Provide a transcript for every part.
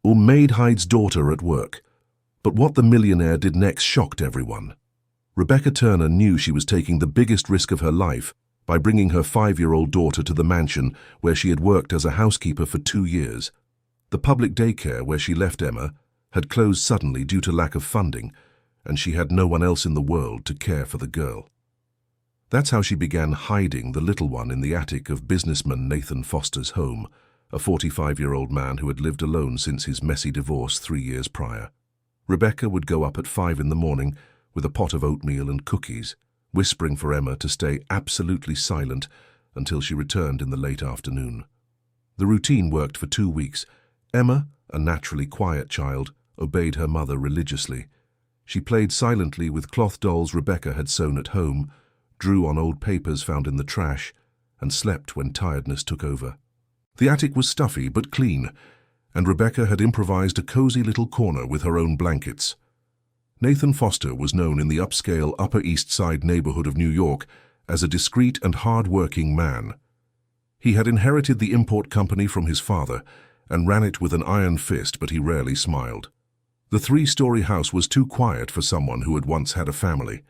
or Maid hides daughter at work. But what the millionaire did next shocked everyone. Rebecca Turner knew she was taking the biggest risk of her life by bringing her 5-year-old daughter to the mansion where she had worked as a housekeeper for 2 years. The public daycare where she left Emma had closed suddenly due to lack of funding, and she had no one else in the world to care for the girl. That's how she began hiding the little one in the attic of businessman Nathan Foster's home, a 45-year-old man who had lived alone since his messy divorce 3 years prior. Rebecca would go up at 5 in the morning with a pot of oatmeal and cookies, whispering for Emma to stay absolutely silent until she returned in the late afternoon. The routine worked for 2 weeks. Emma, a naturally quiet child, obeyed her mother religiously. She played silently with cloth dolls Rebecca had sewn at home, drew on old papers found in the trash, and slept when tiredness took over. The attic was stuffy but clean, and Rebecca had improvised a cozy little corner with her own blankets. Nathan Foster was known in the upscale Upper East Side neighborhood of New York as a discreet and hard-working man. He had inherited the import company from his father and ran it with an iron fist, but he rarely smiled. The 3-story house was too quiet for someone who had once had a family.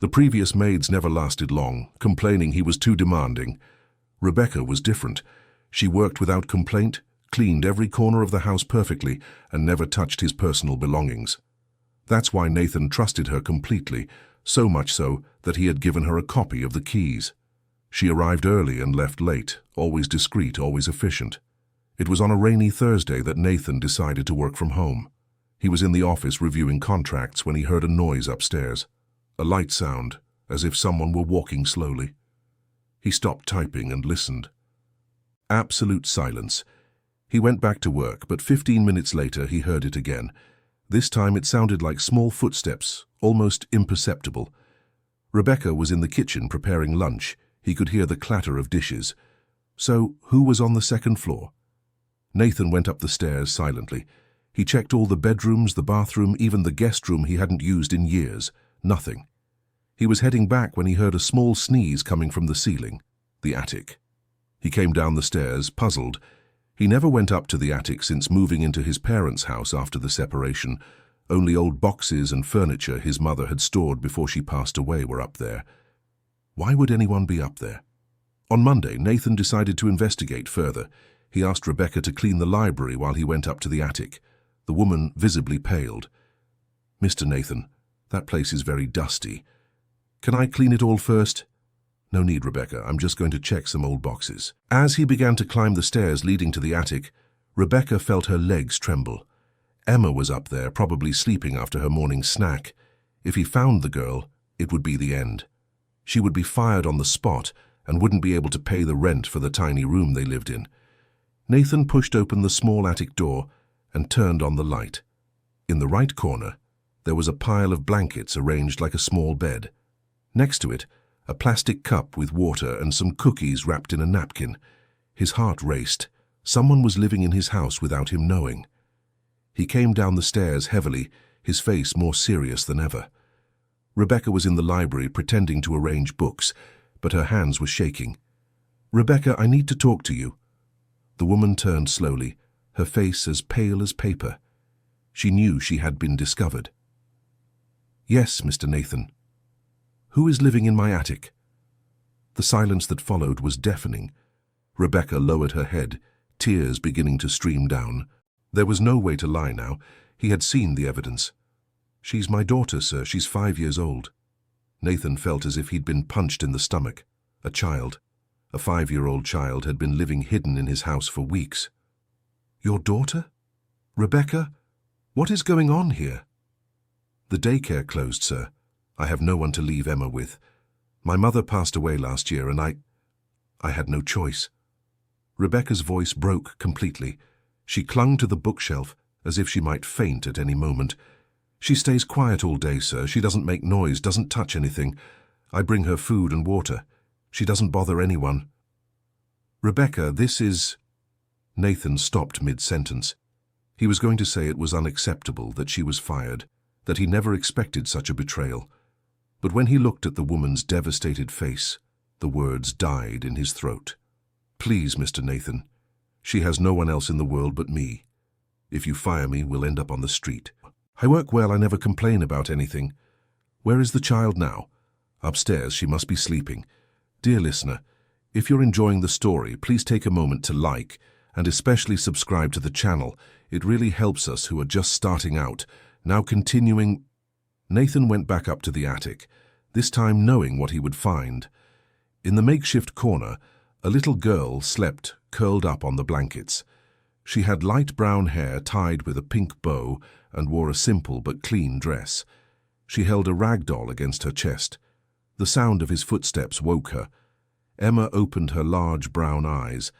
The previous maids never lasted long, complaining he was too demanding. Rebecca was different. She worked without complaint, cleaned every corner of the house perfectly, and never touched his personal belongings. That's why Nathan trusted her completely, so much so that he had given her a copy of the keys. She arrived early and left late, always discreet, always efficient. It was on a rainy Thursday that Nathan decided to work from home. He was in the office reviewing contracts when he heard a noise upstairs. A light sound, as if someone were walking slowly. He stopped typing and listened. Absolute silence. He went back to work, but 15 minutes later he heard it again. This time it sounded like small footsteps, almost imperceptible. Rebecca was in the kitchen preparing lunch. He could hear the clatter of dishes. So, who was on the second floor? Nathan went up the stairs silently. He checked all the bedrooms, the bathroom, even the guest room he hadn't used in years. Nothing. He was heading back when he heard a small sneeze coming from the ceiling, the attic. He came down the stairs, puzzled. He never went up to the attic since moving into his parents' house after the separation. Only old boxes and furniture his mother had stored before she passed away were up there. Why would anyone be up there? On Monday, Nathan decided to investigate further. He asked Rebecca to clean the library while he went up to the attic. The woman visibly paled. "Mr. Nathan, that place is very dusty. Can I clean it all first?" "No need, Rebecca. I'm just going to check some old boxes." As he began to climb the stairs leading to the attic, Rebecca felt her legs tremble. Emma was up there, probably sleeping after her morning snack. If he found the girl, it would be the end. She would be fired on the spot and wouldn't be able to pay the rent for the tiny room they lived in. Nathan pushed open the small attic door and turned on the light. In the right corner, there was a pile of blankets arranged like a small bed. Next to it, a plastic cup with water and some cookies wrapped in a napkin. His heart raced. Someone was living in his house without him knowing. He came down the stairs heavily, his face more serious than ever. Rebecca was in the library pretending to arrange books, but her hands were shaking. "Rebecca, I need to talk to you." The woman turned slowly, her face as pale as paper. She knew she had been discovered. "Yes, Mr. Nathan." "Who is living in my attic?" The silence that followed was deafening. Rebecca lowered her head, tears beginning to stream down. There was no way to lie now. He had seen the evidence. "She's my daughter, sir. She's 5 years old." Nathan felt as if he'd been punched in the stomach. A child, a 5-year-old child, had been living hidden in his house for weeks. "Your daughter? Rebecca? What is going on here?" "The daycare closed, sir. I have no one to leave Emma with. My mother passed away last year and I had no choice." Rebecca's voice broke completely. She clung to the bookshelf as if she might faint at any moment. "She stays quiet all day, sir. She doesn't make noise, doesn't touch anything. I bring her food and water. She doesn't bother anyone." "Rebecca, this is—" Nathan stopped mid-sentence. He was going to say it was unacceptable that she was fired, that he never expected such a betrayal. But when he looked at the woman's devastated face, the words died in his throat. "Please, Mr. Nathan. She has no one else in the world but me. If you fire me, we'll end up on the street. I work well, I never complain about anything. Where is the child now? Upstairs, she must be sleeping. Dear listener, if you're enjoying the story, please take a moment to like and especially subscribe to the channel. It really helps us who are just starting out. Now continuing, Nathan went back up to the attic, this time knowing what he would find. In the makeshift corner, a little girl slept, curled up on the blankets. She had light brown hair tied with a pink bow and wore a simple but clean dress. She held a rag doll against her chest. The sound of his footsteps woke her. Emma opened her large brown eyes,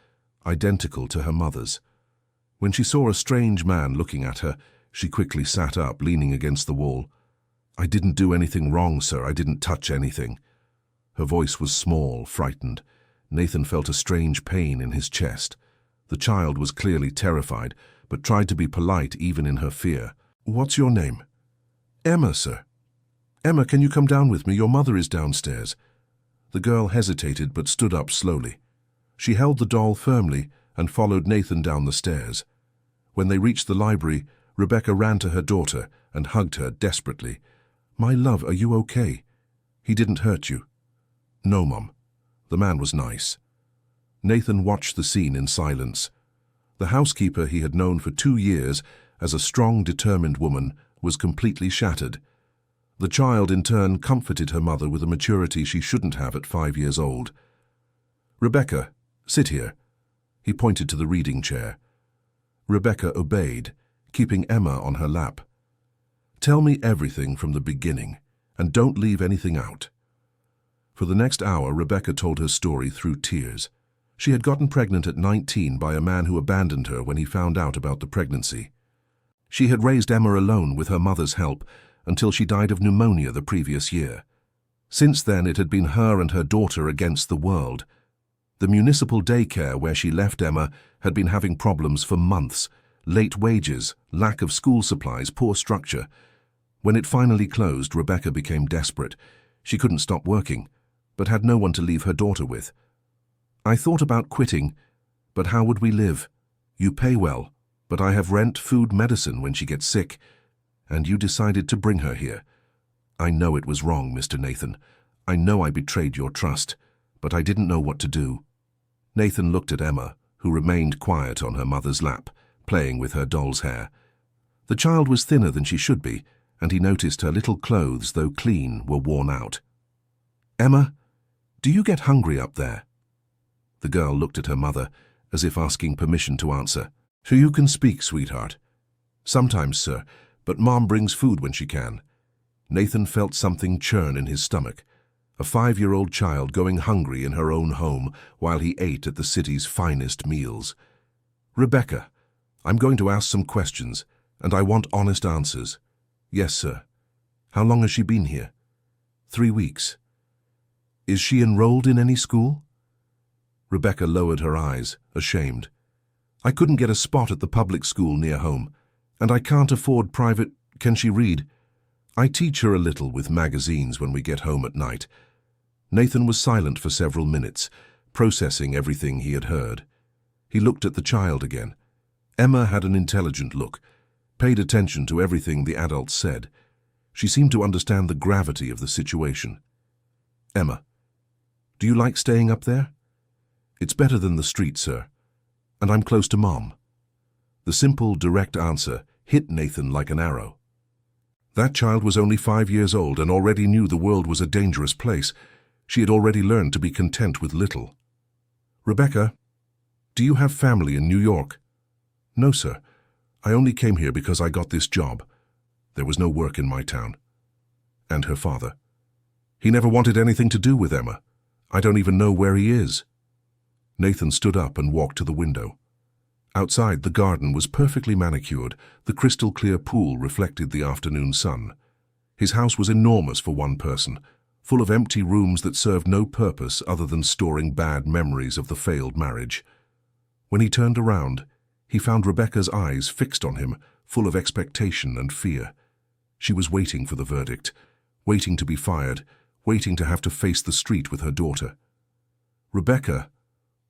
identical to her mother's. When she saw a strange man looking at her, she quickly sat up, leaning against the wall. I didn't do anything wrong, sir. I didn't touch anything. Her voice was small, frightened. Nathan felt a strange pain in his chest. The child was clearly terrified, but tried to be polite even in her fear. What's your name? Emma, sir. Emma, can you come down with me? Your mother is downstairs. The girl hesitated but stood up slowly. She held the doll firmly and followed Nathan down the stairs. When they reached the library, Rebecca ran to her daughter and hugged her desperately. My love, are you okay? He didn't hurt you? No, Mum. The man was nice. Nathan watched the scene in silence. The housekeeper he had known for 2 years as a strong, determined woman was completely shattered. The child, in turn, comforted her mother with a maturity she shouldn't have at 5 years old. Rebecca, sit here. He pointed to the reading chair. Rebecca obeyed, keeping Emma on her lap. Tell me everything from the beginning, and don't leave anything out. For the next hour, Rebecca told her story through tears. She had gotten pregnant at 19 by a man who abandoned her when he found out about the pregnancy. She had raised Emma alone with her mother's help until she died of pneumonia the previous year. Since then, it had been her and her daughter against the world. The municipal daycare where she left Emma had been having problems for months. Late wages, lack of school supplies, poor structure. When it finally closed, Rebecca became desperate. She couldn't stop working, but had no one to leave her daughter with. I thought about quitting, but how would we live? You pay well, but I have rent, food, medicine when she gets sick. And you decided to bring her here. I know it was wrong, Mr. Nathan. I know I betrayed your trust, but I didn't know what to do. Nathan looked at Emma, who remained quiet on her mother's lap, playing with her doll's hair. The child was thinner than she should be, and he noticed her little clothes, though clean, were worn out. Emma, do you get hungry up there? The girl looked at her mother, as if asking permission to answer. So you can speak, sweetheart. Sometimes, sir, but Mom brings food when she can. Nathan felt something churn in his stomach. A 5-year-old child going hungry in her own home while he ate at the city's finest meals. Rebecca, I'm going to ask some questions, and I want honest answers. Yes, sir. How long has she been here? 3 weeks. Is she enrolled in any school? Rebecca lowered her eyes, ashamed. I couldn't get a spot at the public school near home, and I can't afford private. Can she read? I teach her a little with magazines when we get home at night. Nathan was silent for several minutes, processing everything he had heard. He looked at the child again. Emma had an intelligent look, paid attention to everything the adults said. She seemed to understand the gravity of the situation. Emma, do you like staying up there? It's better than the street, sir. And I'm close to Mom. The simple, direct answer hit Nathan like an arrow. That child was only 5 years old and already knew the world was a dangerous place. She had already learned to be content with little. Rebecca, do you have family in New York? No, sir. I only came here because I got this job. There was no work in my town. And her father. He never wanted anything to do with Emma. I don't even know where he is. Nathan stood up and walked to the window. Outside, the garden was perfectly manicured. The crystal-clear pool reflected the afternoon sun. His house was enormous for one person, full of empty rooms that served no purpose other than storing bad memories of the failed marriage. When he turned around, he found Rebecca's eyes fixed on him, full of expectation and fear. She was waiting for the verdict, waiting to be fired, waiting to have to face the street with her daughter. Rebecca,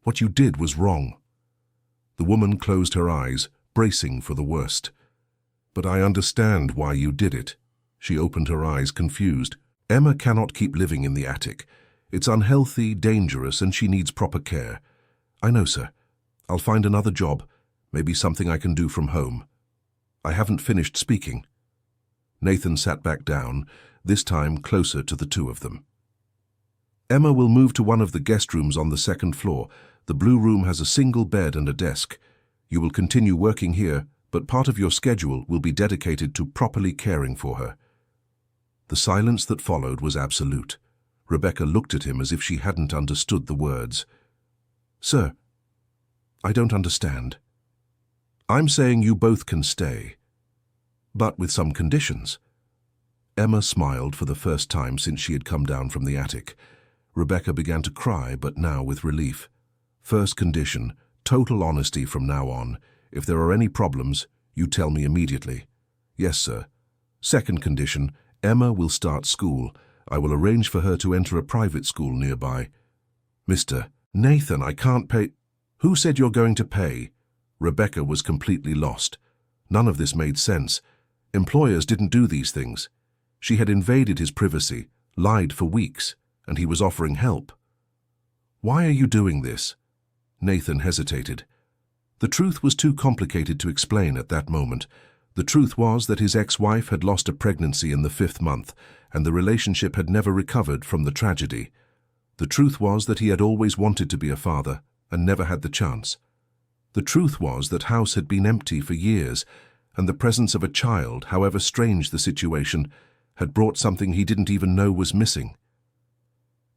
what you did was wrong. The woman closed her eyes, bracing for the worst. "But I understand why you did it." She opened her eyes, confused. "Emma cannot keep living in the attic. It's unhealthy, dangerous, and she needs proper care." "I know, sir. I'll find another job, maybe something I can do from home." I haven't finished speaking. Nathan sat back down, this time closer to the two of them. "Emma will move to one of the guest rooms on the second floor. The blue room has a single bed and a desk. You will continue working here, but part of your schedule will be dedicated to properly caring for her." The silence that followed was absolute. Rebecca looked at him as if she hadn't understood the words. "Sir, I don't understand." "I'm saying you both can stay, but with some conditions." Emma smiled for the first time since she had come down from the attic. Rebecca began to cry, but now with relief. "First condition, total honesty from now on. If there are any problems, you tell me immediately." "Yes, sir." "Second condition, Emma will start school. I will arrange for her to enter a private school nearby." "Mr. Nathan, I can't pay." "Who said you're going to pay?" Rebecca was completely lost. None of this made sense. Employers didn't do these things. She had invaded his privacy, lied for weeks, and he was offering help. "Why are you doing this?" Nathan hesitated. The truth was too complicated to explain at that moment. The truth was that his ex-wife had lost a pregnancy in the 5th month, and the relationship had never recovered from the tragedy. The truth was that he had always wanted to be a father, and never had the chance. The truth was that house had been empty for years, and the presence of a child, however strange the situation, had brought something he didn't even know was missing.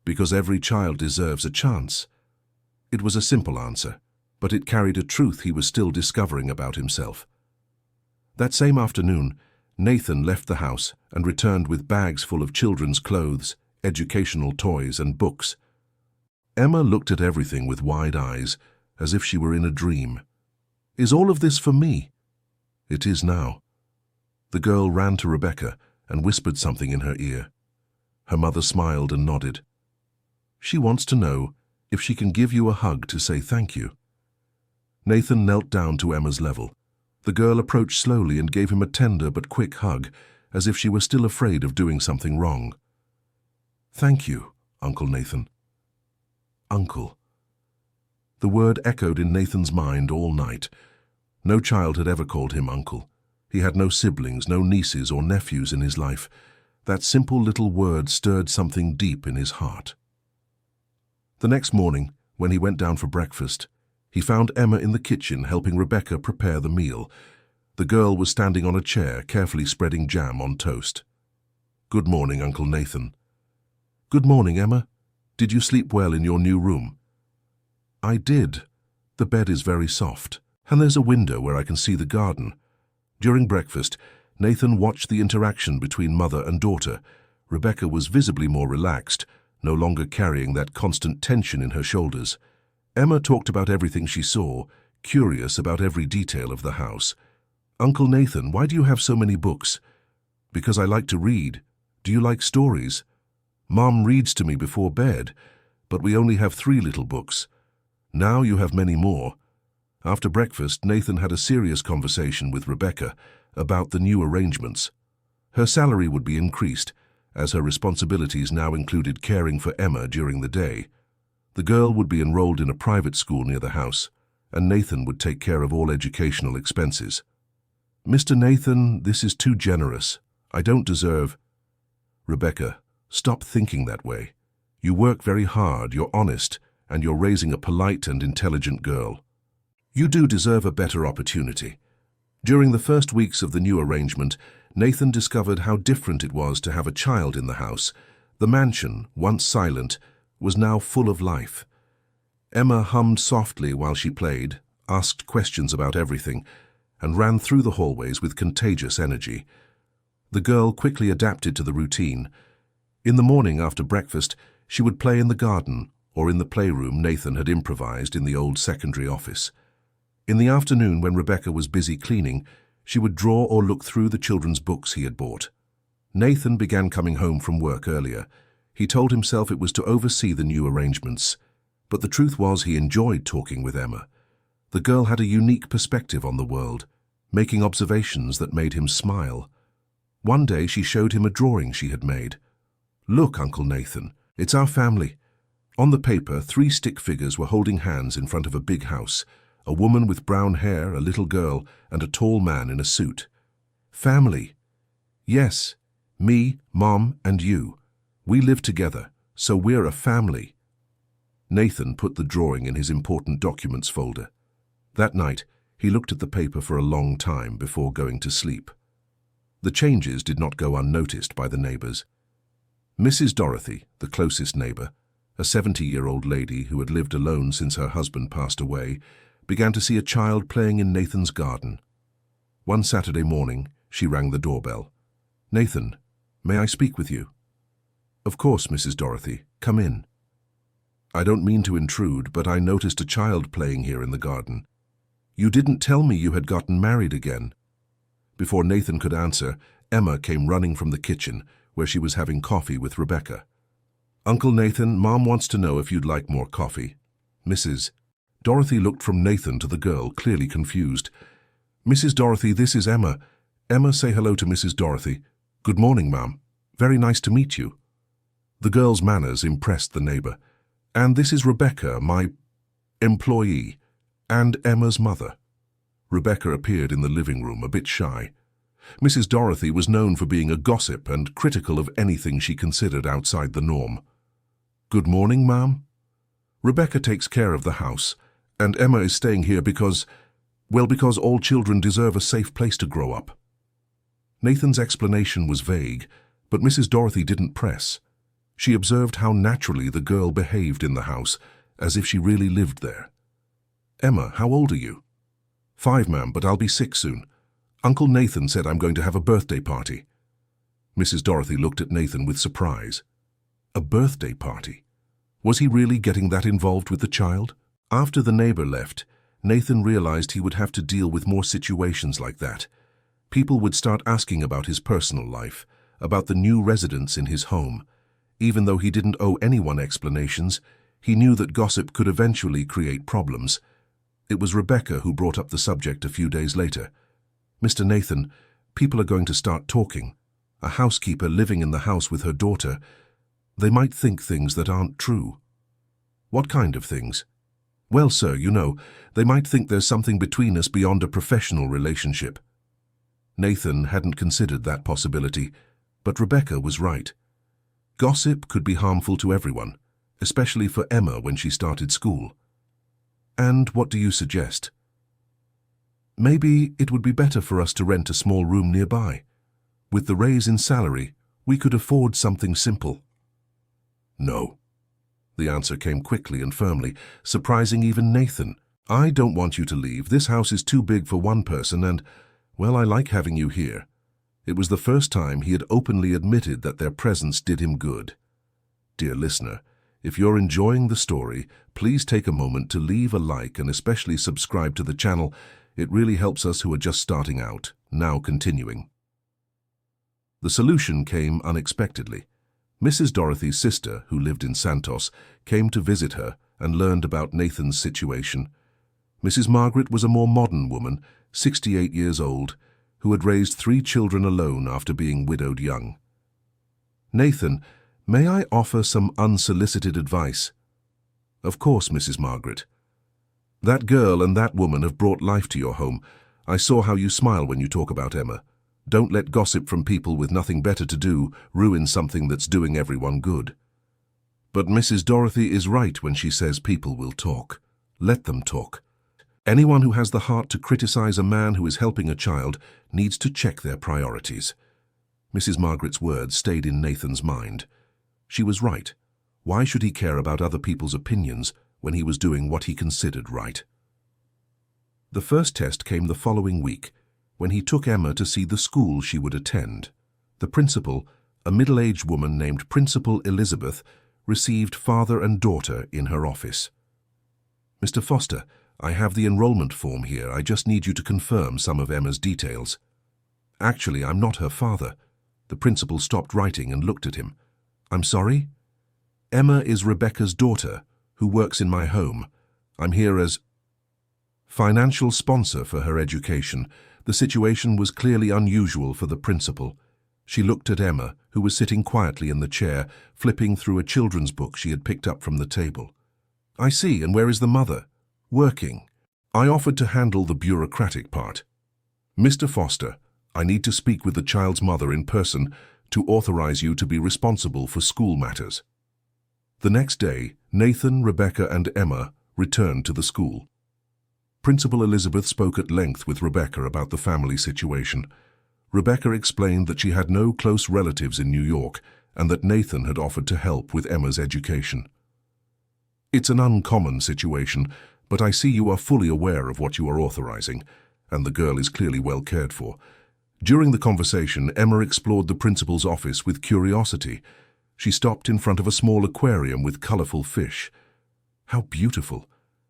Because every child deserves a chance. It was a simple answer, but it carried a truth he was still discovering about himself. That same afternoon, Nathan left the house and returned with bags full of children's clothes, educational toys, and books. Emma looked at everything with wide eyes, as if she were in a dream. "Is all of this for me?" "It is now." The girl ran to Rebecca and whispered something in her ear. Her mother smiled and nodded. "She wants to know if she can give you a hug to say thank you." Nathan knelt down to Emma's level. The girl approached slowly and gave him a tender but quick hug, as if she were still afraid of doing something wrong. "Thank you, Uncle Nathan." Uncle. The word echoed in Nathan's mind all night. No child had ever called him uncle. He had no siblings, no nieces or nephews in his life. That simple little word stirred something deep in his heart. The next morning, when he went down for breakfast, he found Emma in the kitchen helping Rebecca prepare the meal. The girl was standing on a chair, carefully spreading jam on toast. "Good morning, Uncle Nathan." "Good morning, Emma. Did you sleep well in your new room?" "I did. The bed is very soft, and there's a window where I can see the garden." During breakfast, Nathan watched the interaction between mother and daughter. Rebecca was visibly more relaxed, no longer carrying that constant tension in her shoulders. Emma talked about everything she saw, curious about every detail of the house. "Uncle Nathan, why do you have so many books?" "Because I like to read. Do you like stories?" "Mom reads to me before bed, but we only have 3 little books. Now you have many more." After breakfast, Nathan had a serious conversation with Rebecca about the new arrangements. Her salary would be increased, as her responsibilities now included caring for Emma during the day. The girl would be enrolled in a private school near the house, and Nathan would take care of all educational expenses. "Mr. Nathan, this is too generous. I don't deserve—" "Rebecca, stop thinking that way. You work very hard, you're honest, and you're raising a polite and intelligent girl. You do deserve a better opportunity." During the first weeks of the new arrangement, Nathan discovered how different it was to have a child in the house. The mansion, once silent, was now full of life. Emma hummed softly while she played, asked questions about everything, and ran through the hallways with contagious energy. The girl quickly adapted to the routine. In the morning after breakfast, she would play in the garden or in the playroom Nathan had improvised in the old secondary office. In the afternoon, when Rebecca was busy cleaning, she would draw or look through the children's books he had bought. Nathan began coming home from work earlier. He told himself it was to oversee the new arrangements, but the truth was he enjoyed talking with Emma. The girl had a unique perspective on the world, making observations that made him smile. One day she showed him a drawing she had made. "Look, Uncle Nathan, it's our family." On the paper, 3 stick figures were holding hands in front of a big house, a woman with brown hair, a little girl, and a tall man in a suit. Family. Yes, me, Mom, and you. We live together, so we're a family. Nathan put the drawing in his important documents folder. That night, he looked at the paper for a long time before going to sleep. The changes did not go unnoticed by the neighbors. Mrs. Dorothy, the closest neighbor, a 70-year-old lady who had lived alone since her husband passed away, began to see a child playing in Nathan's garden. One Saturday morning, she rang the doorbell. "Nathan, may I speak with you?" "Of course, Mrs. Dorothy. Come in." "I don't mean to intrude, but I noticed a child playing here in the garden. You didn't tell me you had gotten married again." Before Nathan could answer, Emma came running from the kitchen, where she was having coffee with Rebecca. "Uncle Nathan, Mom wants to know if you'd like more coffee." "Mrs." Dorothy looked from Nathan to the girl, clearly confused. "Mrs. Dorothy, this is Emma. Emma, say hello to Mrs. Dorothy." "Good morning, Ma'am. Very nice to meet you." The girl's manners impressed the neighbor. "And this is Rebecca, my employee, and Emma's mother." Rebecca appeared in the living room, a bit shy. Mrs. Dorothy was known for being a gossip and critical of anything she considered outside the norm. "Good morning, Ma'am. Rebecca takes care of the house, and Emma is staying here because all children deserve a safe place to grow up." Nathan's explanation was vague, but Mrs. Dorothy didn't press. She observed how naturally the girl behaved in the house, as if she really lived there. "Emma, how old are you?" "5, ma'am, but I'll be 6 soon. Uncle Nathan said I'm going to have a birthday party." Mrs. Dorothy looked at Nathan with surprise. A birthday party? Was he really getting that involved with the child? After the neighbor left, Nathan realized he would have to deal with more situations like that. People would start asking about his personal life, about the new residents in his home. Even though he didn't owe anyone explanations, he knew that gossip could eventually create problems. It was Rebecca who brought up the subject a few days later. "Mr. Nathan, people are going to start talking. A housekeeper living in the house with her daughter. They might think things that aren't true." "What kind of things?" "Well, sir, you know, they might think there's something between us beyond a professional relationship." Nathan hadn't considered that possibility, but Rebecca was right. Gossip could be harmful to everyone, especially for Emma when she started school. "And what do you suggest?" "Maybe it would be better for us to rent a small room nearby. With the raise in salary, we could afford something simple." "No." The answer came quickly and firmly, surprising even Nathan. "I don't want you to leave. This house is too big for one person and, well, I like having you here." It was the first time he had openly admitted that their presence did him good. Dear listener, if you're enjoying the story, please take a moment to leave a like and especially subscribe to the channel. It really helps us who are just starting out. Now continuing. The solution came unexpectedly. Mrs. Dorothy's sister, who lived in Santos, came to visit her and learned about Nathan's situation. Mrs. Margaret was a more modern woman, 68 years old, who had raised 3 children alone after being widowed young. "Nathan, may I offer some unsolicited advice?" "Of course, Mrs. Margaret." "That girl and that woman have brought life to your home. I saw how you smile when you talk about Emma. Don't let gossip from people with nothing better to do ruin something that's doing everyone good." "But Mrs. Dorothy is right when she says people will talk. Let them talk. Anyone who has the heart to criticize a man who is helping a child needs to check their priorities." Mrs. Margaret's words stayed in Nathan's mind. She was right. Why should he care about other people's opinions when he was doing what he considered right? The first test came the following week, when he took Emma to see the school she would attend. The principal, a middle-aged woman named Principal Elizabeth, received father and daughter in her office. "Mr. Foster, I have the enrollment form here. I just need you to confirm some of Emma's details." "Actually, I'm not her father." The principal stopped writing and looked at him. "I'm sorry?" "Emma is Rebecca's daughter, who works in my home. I'm here as..." financial sponsor for her education, the situation was clearly unusual for the principal. She looked at Emma, who was sitting quietly in the chair, flipping through a children's book she had picked up from the table. "I see, and where is the mother?" "Working. I offered to handle the bureaucratic part." "Mr. Foster, I need to speak with the child's mother in person to authorize you to be responsible for school matters." The next day, Nathan, Rebecca, and Emma returned to the school. Principal Elizabeth spoke at length with Rebecca about the family situation. Rebecca explained that she had no close relatives in New York and that Nathan had offered to help with Emma's education. "It's an uncommon situation, but I see you are fully aware of what you are authorizing, and the girl is clearly well cared for." During the conversation, Emma explored the principal's office with curiosity. She stopped in front of a small aquarium with colorful fish. How beautiful!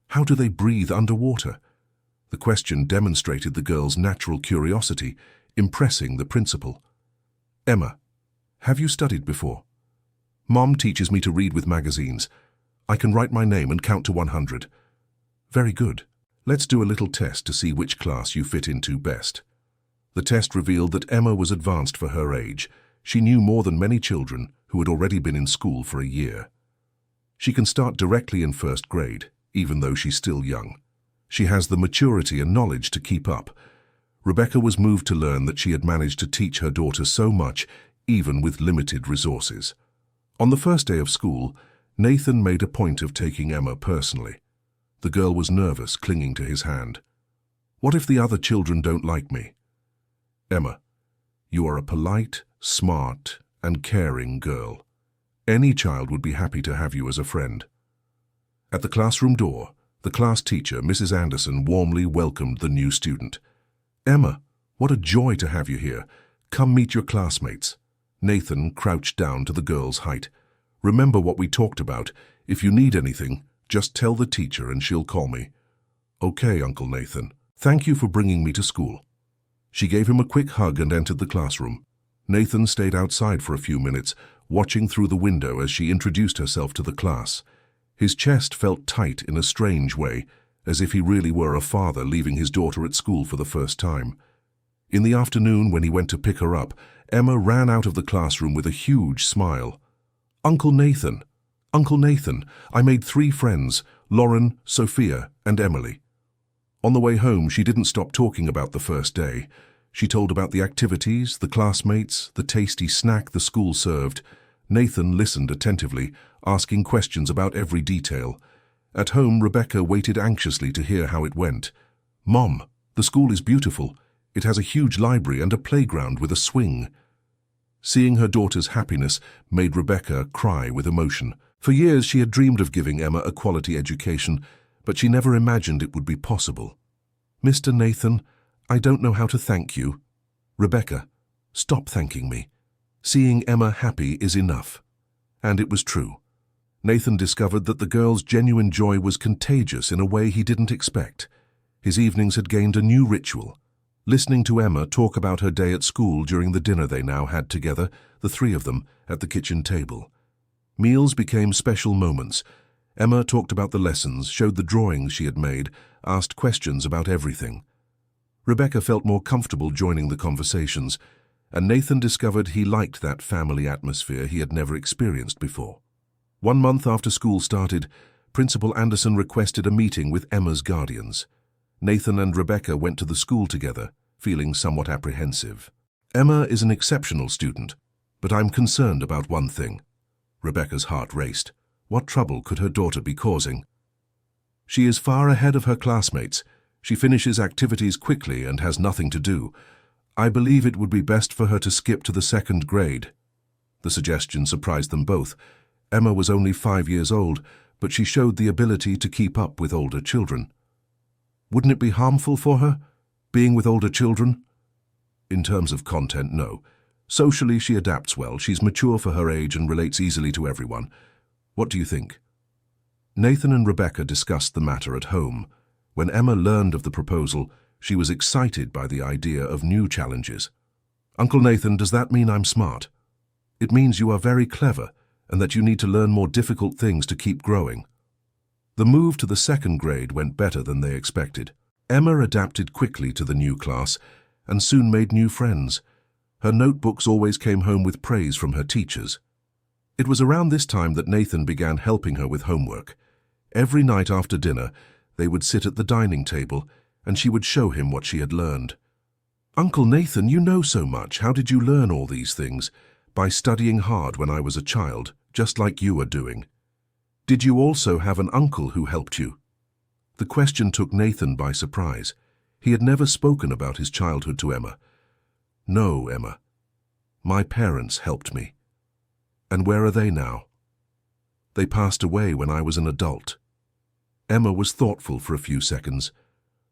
How do they breathe underwater? The question demonstrated the girl's natural curiosity, impressing the principal. "Emma, have you studied before?" "Mom teaches me to read with magazines. I can write my name and count to 100. "Very good. Let's do a little test to see which class you fit into best." The test revealed that Emma was advanced for her age. She knew more than many children who had already been in school for a year. She can start directly in first grade, even though she's still young. She has the maturity and knowledge to keep up. Rebecca was moved to learn that she had managed to teach her daughter so much, even with limited resources. On the first day of school, Nathan made a point of taking Emma personally. The girl was nervous, clinging to his hand. "What if the other children don't like me?" "Emma, you are a polite, smart, and caring girl. Any child would be happy to have you as a friend." At the classroom door, the class teacher, Mrs. Anderson, warmly welcomed the new student. "Emma, what a joy to have you here. Come meet your classmates." Nathan crouched down to the girl's height. "Remember what we talked about. If you need anything, just tell the teacher and she'll call me." "Okay, Uncle Nathan. Thank you for bringing me to school." She gave him a quick hug and entered the classroom. Nathan stayed outside for a few minutes, watching through the window as she introduced herself to the class. His chest felt tight in a strange way, as if he really were a father leaving his daughter at school for the first time. In the afternoon, when he went to pick her up, Emma ran out of the classroom with a huge smile. "Uncle Nathan! Uncle Nathan! I made 3 friends, Lauren, Sophia, and Emily." On the way home, she didn't stop talking about the first day. She told about the activities, the classmates, the tasty snack the school served. Nathan listened attentively, asking questions about every detail. At home, Rebecca waited anxiously to hear how it went. "Mom, the school is beautiful. It has a huge library and a playground with a swing." Seeing her daughter's happiness made Rebecca cry with emotion. For years, she had dreamed of giving Emma a quality education, but she never imagined it would be possible. "Mr. Nathan, I don't know how to thank you." "Rebecca, stop thanking me. Seeing Emma happy is enough." And it was true. Nathan discovered that the girl's genuine joy was contagious in a way he didn't expect. His evenings had gained a new ritual. Listening to Emma talk about her day at school during the dinner they now had together, the 3 of them, at the kitchen table. Meals became special moments. Emma talked about the lessons, showed the drawings she had made, asked questions about everything. Rebecca felt more comfortable joining the conversations, and Nathan discovered he liked that family atmosphere he had never experienced before. 1 month after school started, Principal Anderson requested a meeting with Emma's guardians. Nathan and Rebecca went to the school together, feeling somewhat apprehensive. "Emma is an exceptional student, but I'm concerned about one thing." Rebecca's heart raced. What trouble could her daughter be causing? "She is far ahead of her classmates. She finishes activities quickly and has nothing to do. I believe it would be best for her to skip to the 2nd grade." The suggestion surprised them both. Emma was only 5 years old, but she showed the ability to keep up with older children. "Wouldn't it be harmful for her, being with older children?" "In terms of content, no. Socially, she adapts well. She's mature for her age and relates easily to everyone. What do you think?" Nathan and Rebecca discussed the matter at home. When Emma learned of the proposal, she was excited by the idea of new challenges. "Uncle Nathan, does that mean I'm smart?" "It means you are very clever and that you need to learn more difficult things to keep growing." The move to the 2nd grade went better than they expected. Emma adapted quickly to the new class and soon made new friends. Her notebooks always came home with praise from her teachers. It was around this time that Nathan began helping her with homework. Every night after dinner, they would sit at the dining table, and she would show him what she had learned. "Uncle Nathan, you know so much. How did you learn all these things?" "By studying hard when I was a child, just like you are doing." "Did you also have an uncle who helped you?" The question took Nathan by surprise. He had never spoken about his childhood to Emma. "No, Emma. My parents helped me." "And where are they now?" "They passed away when I was an adult." Emma was thoughtful for a few seconds.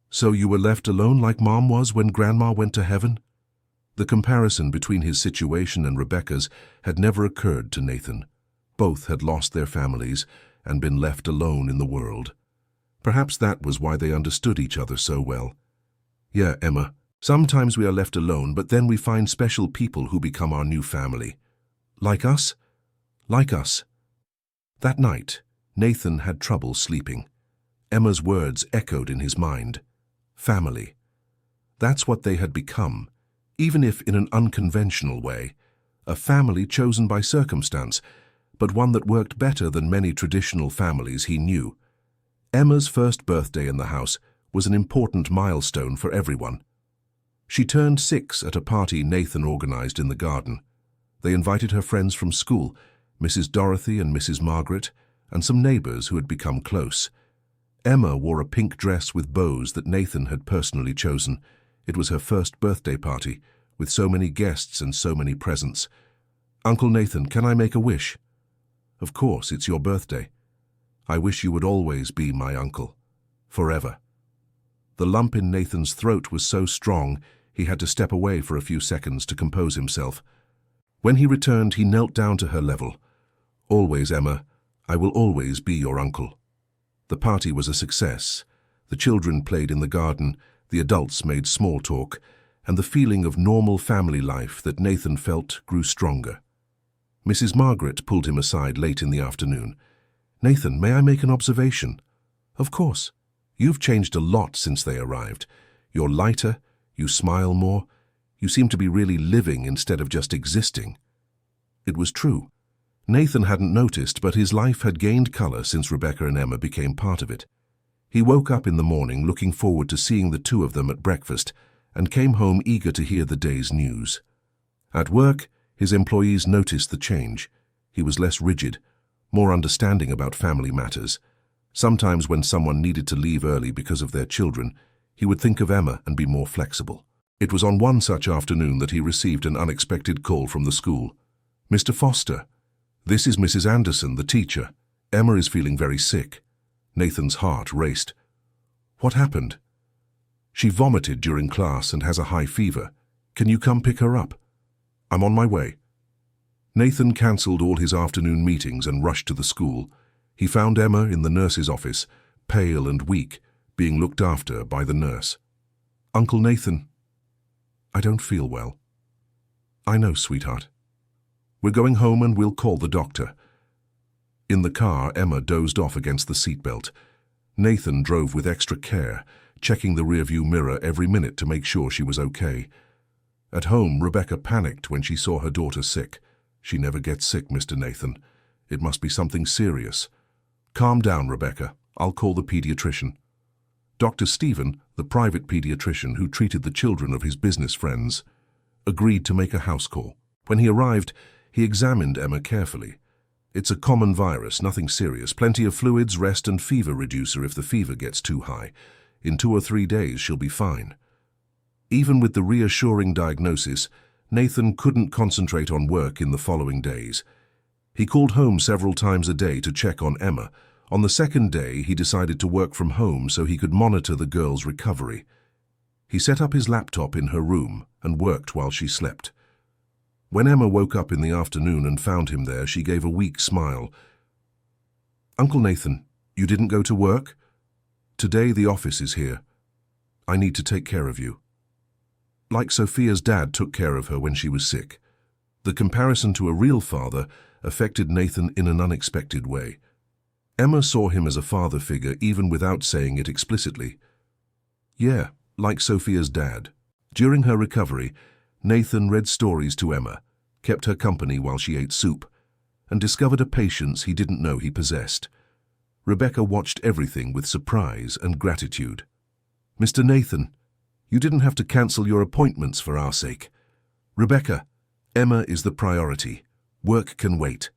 "So you were left alone like Mom was when Grandma went to heaven?" The comparison between his situation and Rebecca's had never occurred to Nathan. Both had lost their families and been left alone in the world. Perhaps that was why they understood each other so well. "Yeah, Emma, sometimes we are left alone, but then we find special people who become our new family." "Like us?" "Like us." That night, Nathan had trouble sleeping. Emma's words echoed in his mind. Family. That's what they had become, even if in an unconventional way. A family chosen by circumstance, but one that worked better than many traditional families he knew. Emma's first birthday in the house was an important milestone for everyone. She turned 6 at a party Nathan organized in the garden. They invited her friends from school, Mrs. Dorothy and Mrs. Margaret, and some neighbors who had become close. Emma wore a pink dress with bows that Nathan had personally chosen. It was her first birthday party, with so many guests and so many presents. "Uncle Nathan, can I make a wish?" "Of course, it's your birthday. I wish you would always be my uncle. Forever." The lump in Nathan's throat was so strong, he had to step away for a few seconds to compose himself. When he returned, he knelt down to her level. "Always, Emma, I will always be your uncle." The party was a success. The children played in the garden, the adults made small talk, and the feeling of normal family life that Nathan felt grew stronger. Mrs. Margaret pulled him aside late in the afternoon. "Nathan, may I make an observation?" "Of course. You've changed a lot since they arrived. You're lighter, you smile more, you seem to be really living instead of just existing." It was true. Nathan hadn't noticed, but his life had gained color since Rebecca and Emma became part of it. He woke up in the morning looking forward to seeing the two of them at breakfast and came home eager to hear the day's news. At work, his employees noticed the change. He was less rigid, more understanding about family matters. Sometimes when someone needed to leave early because of their children, he would think of Emma and be more flexible. It was on one such afternoon that he received an unexpected call from the school. "Mr. Foster, this is Mrs. Anderson, the teacher. Emma is feeling very sick." Nathan's heart raced. "What happened?" "She vomited during class and has a high fever. Can you come pick her up?" "I'm on my way." Nathan cancelled all his afternoon meetings and rushed to the school. He found Emma in the nurse's office, pale and weak, being looked after by the nurse. "Uncle Nathan, I don't feel well." "I know, sweetheart. We're going home and we'll call the doctor." In the car, Emma dozed off against the seatbelt. Nathan drove with extra care, checking the rearview mirror every minute to make sure she was okay. At home, Rebecca panicked when she saw her daughter sick. "She never gets sick, Mr. Nathan. It must be something serious." "Calm down, Rebecca. I'll call the pediatrician." Dr. Stephen, the private pediatrician who treated the children of his business friends, agreed to make a house call. When he arrived, he examined Emma carefully. "It's a common virus, nothing serious. Plenty of fluids, rest and fever reducer if the fever gets too high. In 2 or 3 days she'll be fine." Even with the reassuring diagnosis, Nathan couldn't concentrate on work in the following days. He called home several times a day to check on Emma. On the second day, he decided to work from home so he could monitor the girl's recovery. He set up his laptop in her room and worked while she slept. When Emma woke up in the afternoon and found him there, she gave a weak smile. "Uncle Nathan, you didn't go to work?" "Today the office is here. I need to take care of you." Like Sophia's dad took care of her when she was sick. The comparison to a real father affected Nathan in an unexpected way. Emma saw him as a father figure even without saying it explicitly. Yeah, like Sophia's dad. During her recovery, Nathan read stories to Emma, kept her company while she ate soup, and discovered a patience he didn't know he possessed. Rebecca watched everything with surprise and gratitude. "Mr. Nathan, you didn't have to cancel your appointments for our sake. Rebecca, Emma is the priority. Work can wait."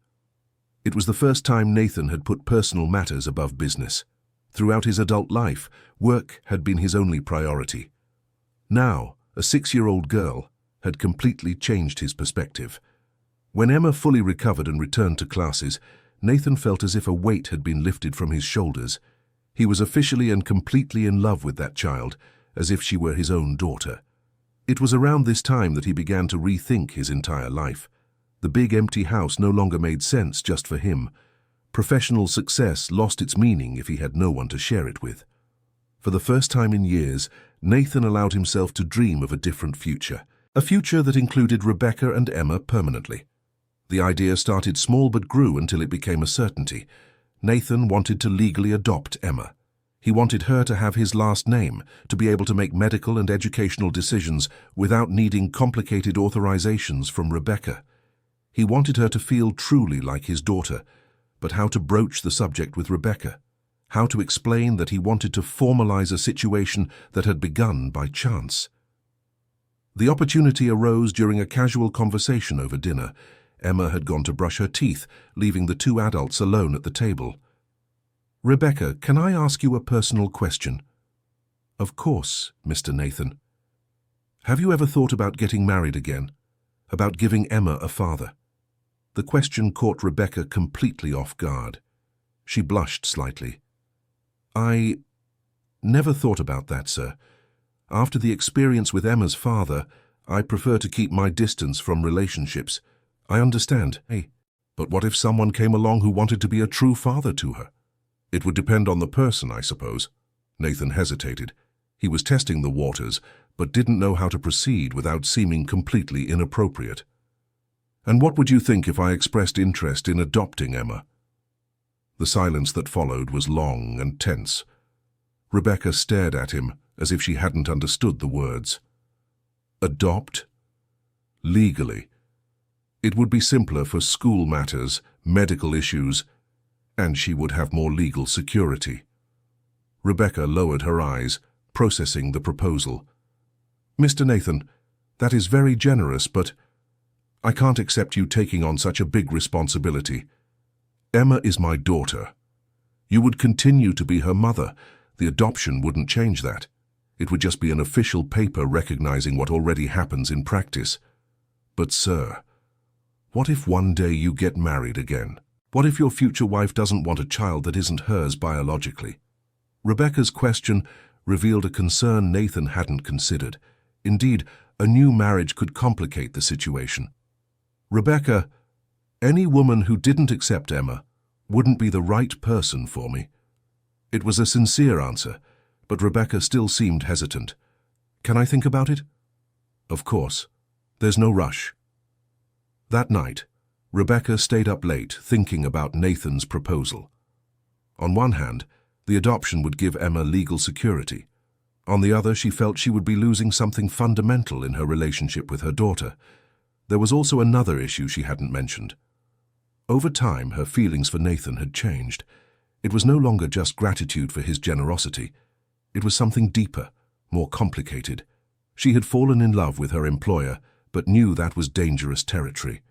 It was the first time Nathan had put personal matters above business. Throughout his adult life, work had been his only priority. Now, a 6-year-old girl had completely changed his perspective. When Emma fully recovered and returned to classes, Nathan felt as if a weight had been lifted from his shoulders. He was officially and completely in love with that child, as if she were his own daughter. It was around this time that he began to rethink his entire life. The big empty house no longer made sense just for him. Professional success lost its meaning if he had no one to share it with. For the first time in years, Nathan allowed himself to dream of a different future. A future that included Rebecca and Emma permanently. The idea started small but grew until it became a certainty. Nathan wanted to legally adopt Emma. He wanted her to have his last name, to be able to make medical and educational decisions without needing complicated authorizations from Rebecca. He wanted her to feel truly like his daughter, but how to broach the subject with Rebecca? How to explain that he wanted to formalize a situation that had begun by chance? The opportunity arose during a casual conversation over dinner. Emma had gone to brush her teeth, leaving the two adults alone at the table. "Rebecca, can I ask you a personal question?" "Of course, Mr. Nathan." "Have you ever thought about getting married again? About giving Emma a father?" The question caught Rebecca completely off guard. She blushed slightly. "I never thought about that, sir. After the experience with Emma's father, I prefer to keep my distance from relationships. I understand. Hey, but what if someone came along who wanted to be a true father to her?" "It would depend on the person, I suppose." Nathan hesitated. He was testing the waters, but didn't know how to proceed without seeming completely inappropriate. "And what would you think if I expressed interest in adopting Emma?" The silence that followed was long and tense. Rebecca stared at him as if she hadn't understood the words. Adopt? Legally. It would be simpler for school matters, medical issues, and she would have more legal security. Rebecca lowered her eyes, processing the proposal. "Mr. Nathan, that is very generous, but I can't accept you taking on such a big responsibility. Emma is my daughter. You would continue to be her mother. The adoption wouldn't change that. It would just be an official paper recognizing what already happens in practice. But, sir, what if one day you get married again? What if your future wife doesn't want a child that isn't hers biologically?" Rebecca's question revealed a concern Nathan hadn't considered. Indeed, a new marriage could complicate the situation. "Rebecca, any woman who didn't accept Emma wouldn't be the right person for me." It was a sincere answer, but Rebecca still seemed hesitant. "Can I think about it?" "Of course. There's no rush." That night, Rebecca stayed up late thinking about Nathan's proposal. On one hand, the adoption would give Emma legal security. On the other, she felt she would be losing something fundamental in her relationship with her daughter. There was also another issue she hadn't mentioned. Over time, her feelings for Nathan had changed. It was no longer just gratitude for his generosity. It was something deeper, more complicated. She had fallen in love with her employer, but knew that was dangerous territory.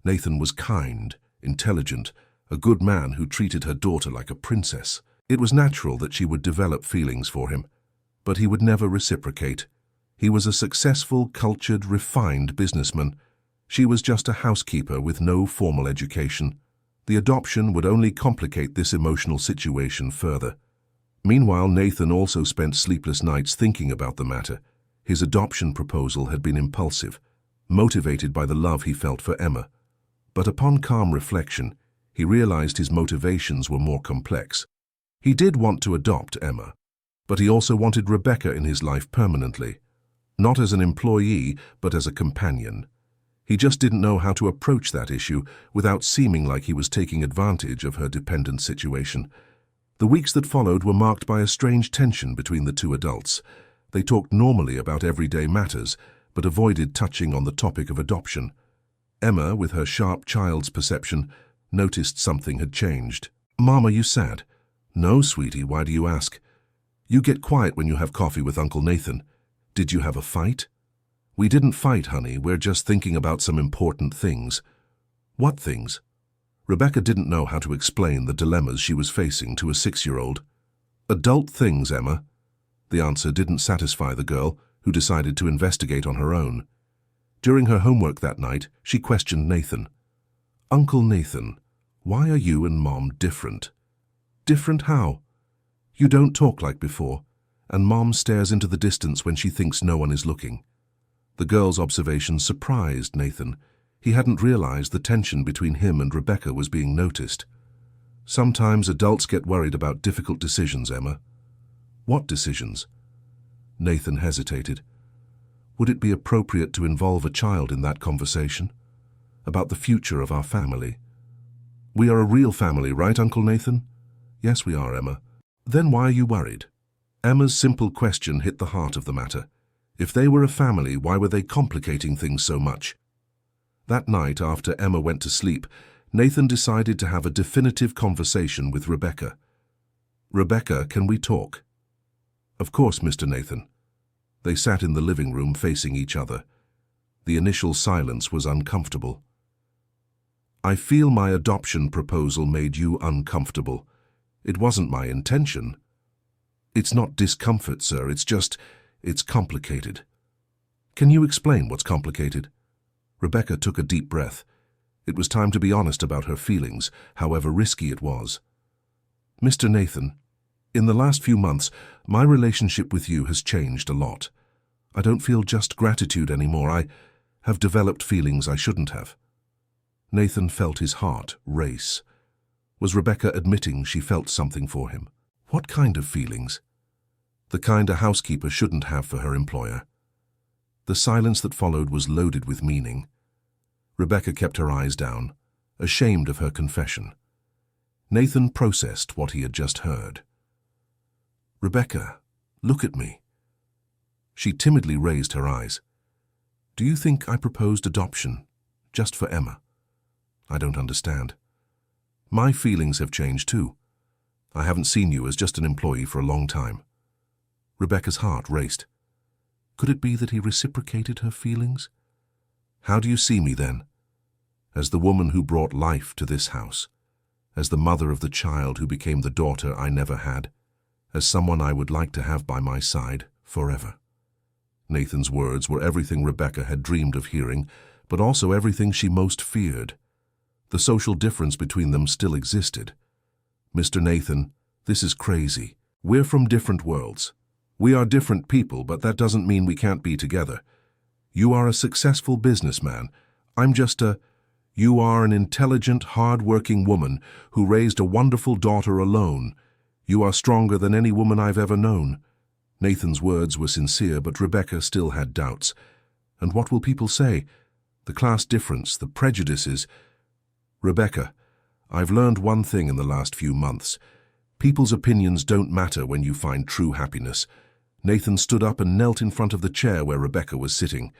Nathan was kind, intelligent, a good man who treated her daughter like a princess. It was natural that she would develop feelings for him, but he would never reciprocate. He was a successful, cultured, refined businessman. She was just a housekeeper with no formal education. The adoption would only complicate this emotional situation further. Meanwhile, Nathan also spent sleepless nights thinking about the matter. His adoption proposal had been impulsive, motivated by the love he felt for Emma. But upon calm reflection, he realized his motivations were more complex. He did want to adopt Emma, but he also wanted Rebecca in his life permanently, not as an employee, but as a companion. He just didn't know how to approach that issue without seeming like he was taking advantage of her dependent situation. The weeks that followed were marked by a strange tension between the two adults. They talked normally about everyday matters, but avoided touching on the topic of adoption. Emma, with her sharp child's perception, noticed something had changed. "Mom, are you sad?" "No, sweetie, why do you ask?" "You get quiet when you have coffee with Uncle Nathan. Did you have a fight?" "We didn't fight, honey. We're just thinking about some important things." "What things?" Rebecca didn't know how to explain the dilemmas she was facing to a 6-year-old. "Adult things, Emma." The answer didn't satisfy the girl, who decided to investigate on her own. During her homework that night, she questioned Nathan. "Uncle Nathan, why are you and Mom different?" "Different how?" "You don't talk like before, and Mom stares into the distance when she thinks no one is looking." The girl's observation surprised Nathan. He hadn't realized the tension between him and Rebecca was being noticed. "Sometimes adults get worried about difficult decisions, Emma." "What decisions?" Nathan hesitated. Would it be appropriate to involve a child in that conversation? About the future of our family. "We are a real family, right, Uncle Nathan?" "Yes, we are, Emma." "Then why are you worried?" Emma's simple question hit the heart of the matter. If they were a family, why were they complicating things so much? That night, after Emma went to sleep, Nathan decided to have a definitive conversation with Rebecca. "Rebecca, can we talk?" "Of course, Mr. Nathan." They sat in the living room facing each other. The initial silence was uncomfortable. "I feel my adoption proposal made you uncomfortable. It wasn't my intention." "It's not discomfort, sir. It's complicated." "Can you explain what's complicated?" Rebecca took a deep breath. It was time to be honest about her feelings, however risky it was. "Mr. Nathan, in the last few months, my relationship with you has changed a lot. I don't feel just gratitude anymore. I have developed feelings I shouldn't have." Nathan felt his heart race. Was Rebecca admitting she felt something for him? What kind of feelings? The kind a housekeeper shouldn't have for her employer. The silence that followed was loaded with meaning. Rebecca kept her eyes down, ashamed of her confession. Nathan processed what he had just heard. "Rebecca, look at me." She timidly raised her eyes. "Do you think I proposed adoption, just for Emma?" "I don't understand." "My feelings have changed too. I haven't seen you as just an employee for a long time." Rebecca's heart raced. Could it be that he reciprocated her feelings? "How do you see me then?" "As the woman who brought life to this house. As the mother of the child who became the daughter I never had. As someone I would like to have by my side forever." Nathan's words were everything Rebecca had dreamed of hearing, but also everything she most feared. The social difference between them still existed. "Mr. Nathan, this is crazy. We're from different worlds. We are different people, but that doesn't mean we can't be together. You are a successful businessman. I'm just a... You are an intelligent, hard-working woman who raised a wonderful daughter alone. You are stronger than any woman I've ever known." Nathan's words were sincere, but Rebecca still had doubts. And what will people say? The class difference, the prejudices. "Rebecca, I've learned one thing in the last few months. People's opinions don't matter when you find true happiness." Nathan stood up and knelt in front of the chair where Rebecca was sitting.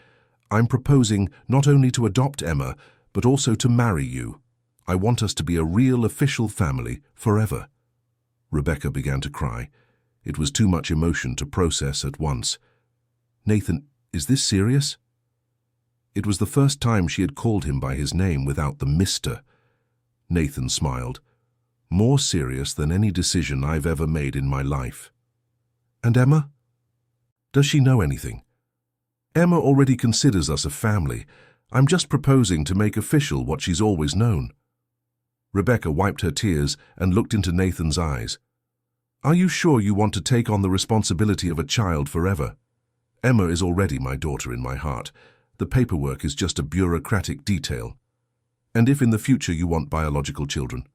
"I'm proposing not only to adopt Emma, but also to marry you. I want us to be a real official family forever." Rebecca began to cry. It was too much emotion to process at once. "Nathan, is this serious?" It was the first time she had called him by his name without the Mr. Nathan smiled. "More serious than any decision I've ever made in my life." "And Emma? Does she know anything?" "Emma already considers us a family. I'm just proposing to make official what she's always known." Rebecca wiped her tears and looked into Nathan's eyes. "Are you sure you want to take on the responsibility of a child forever?" "Emma is already my daughter in my heart. The paperwork is just a bureaucratic detail." "And if in the future you want biological children?"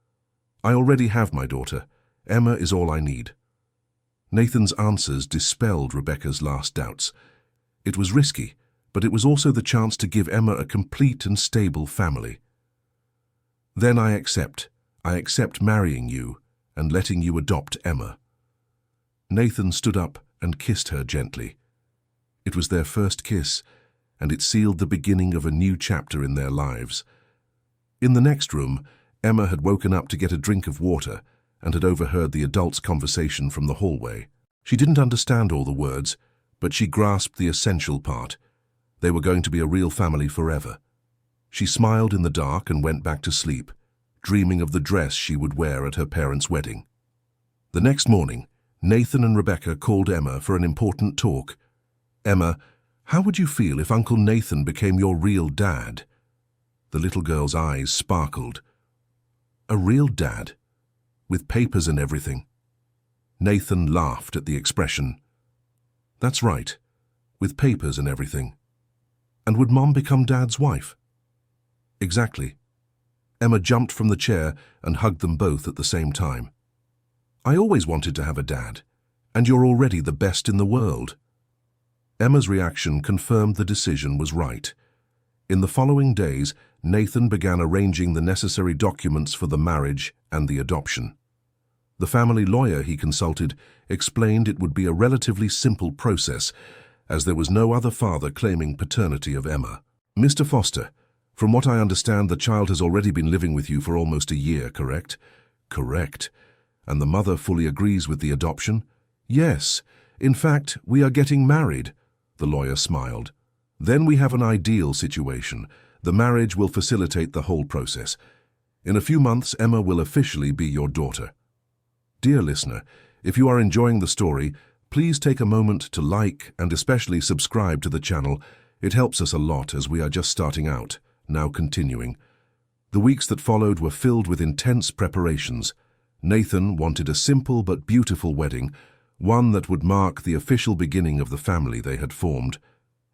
"I already have my daughter. Emma is all I need." Nathan's answers dispelled Rebecca's last doubts. It was risky, but it was also the chance to give Emma a complete and stable family. "Then I accept. I accept marrying you and letting you adopt Emma." Nathan stood up and kissed her gently. It was their first kiss, and it sealed the beginning of a new chapter in their lives. In the next room, Emma had woken up to get a drink of water and had overheard the adults' conversation from the hallway. She didn't understand all the words, but she grasped the essential part. They were going to be a real family forever. She smiled in the dark and went back to sleep, dreaming of the dress she would wear at her parents' wedding. The next morning, Nathan and Rebecca called Emma for an important talk. "Emma, how would you feel if Uncle Nathan became your real dad?" The little girl's eyes sparkled. "A real dad? With papers and everything?" Nathan laughed at the expression. "That's right, with papers and everything. And would Mom become Dad's wife?" "Exactly." Emma jumped from the chair and hugged them both at the same time. "I always wanted to have a dad, and you're already the best in the world." Emma's reaction confirmed the decision was right. In the following days, Nathan began arranging the necessary documents for the marriage and the adoption. The family lawyer he consulted explained it would be a relatively simple process, as there was no other father claiming paternity of Emma. "Mr. Foster, from what I understand, the child has already been living with you for almost a year, correct?" "Correct. And the mother fully agrees with the adoption?" "Yes. In fact, we are getting married." The lawyer smiled. "Then we have an ideal situation. The marriage will facilitate the whole process. In a few months, Emma will officially be your daughter." Dear listener, if you are enjoying the story, please take a moment to like and especially subscribe to the channel. It helps us a lot as we are just starting out. Now continuing. The weeks that followed were filled with intense preparations. Nathan wanted a simple but beautiful wedding, one that would mark the official beginning of the family they had formed.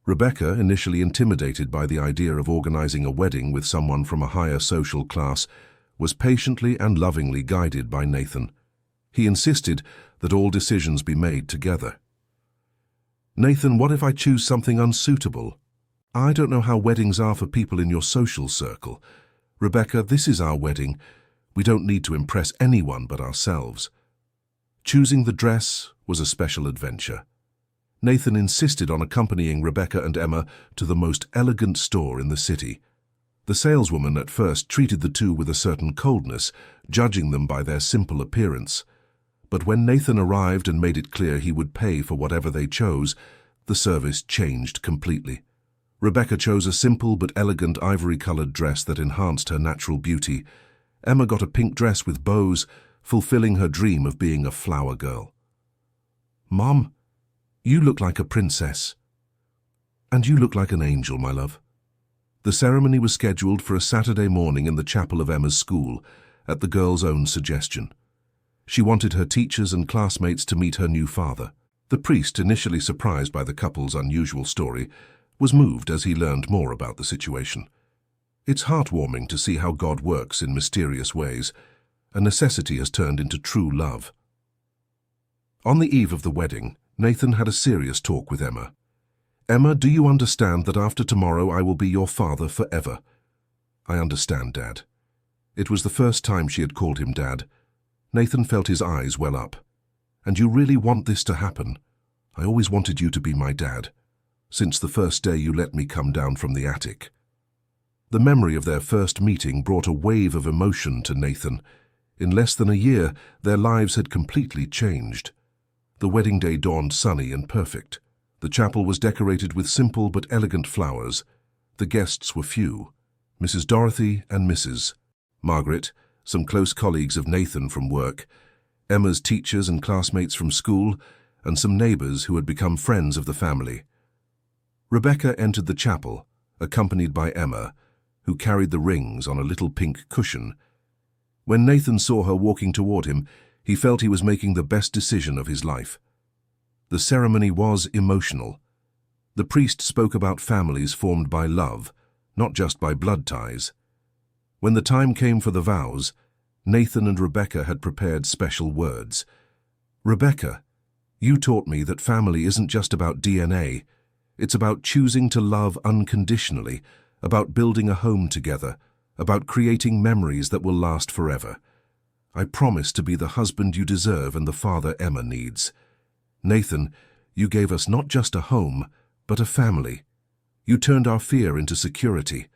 Rebecca, initially intimidated by the idea of organizing a wedding with someone from a higher social class, was patiently and lovingly guided by Nathan. He insisted that all decisions be made together. "Nathan, what if I choose something unsuitable? I don't know how weddings are for people in your social circle. Rebecca, this is our wedding. We don't need to impress anyone but ourselves." Choosing the dress was a special adventure. Nathan insisted on accompanying Rebecca and Emma to the most elegant store in the city. The saleswoman at first treated the two with a certain coldness, judging them by their simple appearance. But when Nathan arrived and made it clear he would pay for whatever they chose, the service changed completely. Rebecca chose a simple but elegant ivory-colored dress that enhanced her natural beauty. Emma got a pink dress with bows, fulfilling her dream of being a flower girl. "Mom, you look like a princess." "And you look like an angel, my love." The ceremony was scheduled for a Saturday morning in the chapel of Emma's school, at the girl's own suggestion. She wanted her teachers and classmates to meet her new father. The priest, initially surprised by the couple's unusual story, was moved as he learned more about the situation. It's heartwarming to see how God works in mysterious ways. A necessity has turned into true love. On the eve of the wedding, Nathan had a serious talk with Emma. "Emma, do you understand that after tomorrow I will be your father forever?" "I understand, Dad." It was the first time she had called him Dad. Nathan felt his eyes well up. "And you really want this to happen? I always wanted you to be my dad, since the first day you let me come down from the attic." The memory of their first meeting brought a wave of emotion to Nathan. In less than a year, their lives had completely changed. The wedding day dawned sunny and perfect. The chapel was decorated with simple but elegant flowers. The guests were few: Mrs. Dorothy and Mrs. Margaret, some close colleagues of Nathan from work, Emma's teachers and classmates from school, and some neighbors who had become friends of the family. Rebecca entered the chapel, accompanied by Emma, who carried the rings on a little pink cushion. When Nathan saw her walking toward him, he felt he was making the best decision of his life. The ceremony was emotional. The priest spoke about families formed by love, not just by blood ties. When the time came for the vows, Nathan and Rebecca had prepared special words. "Rebecca, you taught me that family isn't just about DNA. It's about choosing to love unconditionally, about building a home together, about creating memories that will last forever. I promise to be the husband you deserve and the father Emma needs. Nathan, you gave us not just a home, but a family. You turned our fear into security,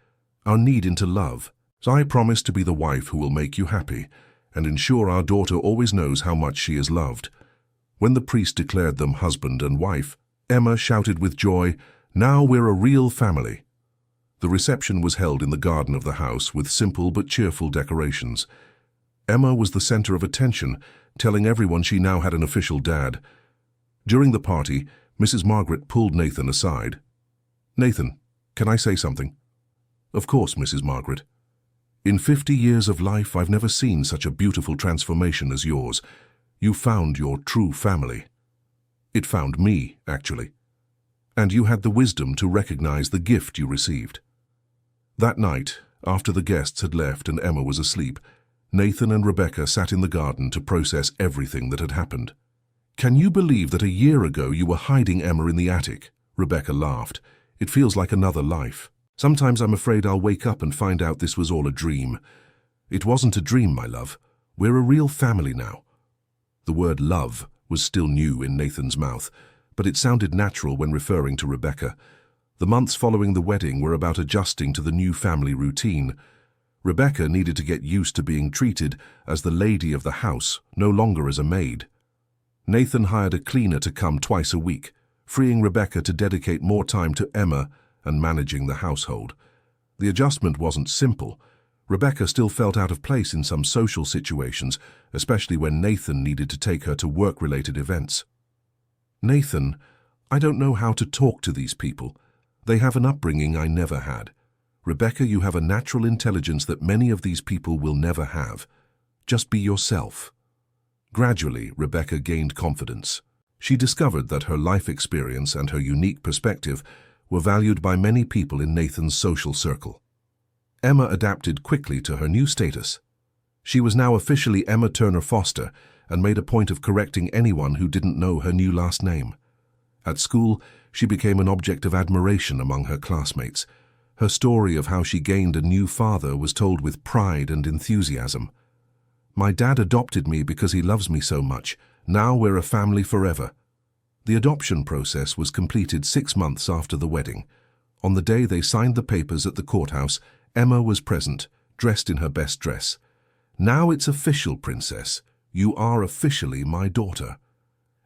our need into love. So I promise to be the wife who will make you happy and ensure our daughter always knows how much she is loved." When the priest declared them husband and wife, Emma shouted with joy, "Now we're a real family." The reception was held in the garden of the house with simple but cheerful decorations. Emma was the center of attention, telling everyone she now had an official dad. During the party, Mrs. Margaret pulled Nathan aside. "Nathan, can I say something?" "Of course, Mrs. Margaret. In 50 years of life, I've never seen such a beautiful transformation as yours. You found your true family. It found me, actually. And you had the wisdom to recognize the gift you received." That night, after the guests had left and Emma was asleep, Nathan and Rebecca sat in the garden to process everything that had happened. "Can you believe that a year ago you were hiding Emma in the attic?" Rebecca laughed. "It feels like another life. Sometimes I'm afraid I'll wake up and find out this was all a dream." "It wasn't a dream, my love. We're a real family now." The word love was still new in Nathan's mouth, but it sounded natural when referring to Rebecca. The months following the wedding were about adjusting to the new family routine. Rebecca needed to get used to being treated as the lady of the house, no longer as a maid. Nathan hired a cleaner to come twice a week, freeing Rebecca to dedicate more time to Emma and managing the household. The adjustment wasn't simple. Rebecca still felt out of place in some social situations, especially when Nathan needed to take her to work-related events. "Nathan, I don't know how to talk to these people. They have an upbringing I never had. Rebecca, you have a natural intelligence that many of these people will never have. Just be yourself." Gradually, Rebecca gained confidence. She discovered that her life experience and her unique perspective were valued by many people in Nathan's social circle. Emma adapted quickly to her new status. She was now officially Emma Turner Foster and made a point of correcting anyone who didn't know her new last name. At school, she became an object of admiration among her classmates. Her story of how she gained a new father was told with pride and enthusiasm. "My dad adopted me because he loves me so much. Now we're a family forever." The adoption process was completed 6 months after the wedding. On the day they signed the papers at the courthouse, Emma was present, dressed in her best dress. "Now it's official, Princess. You are officially my daughter.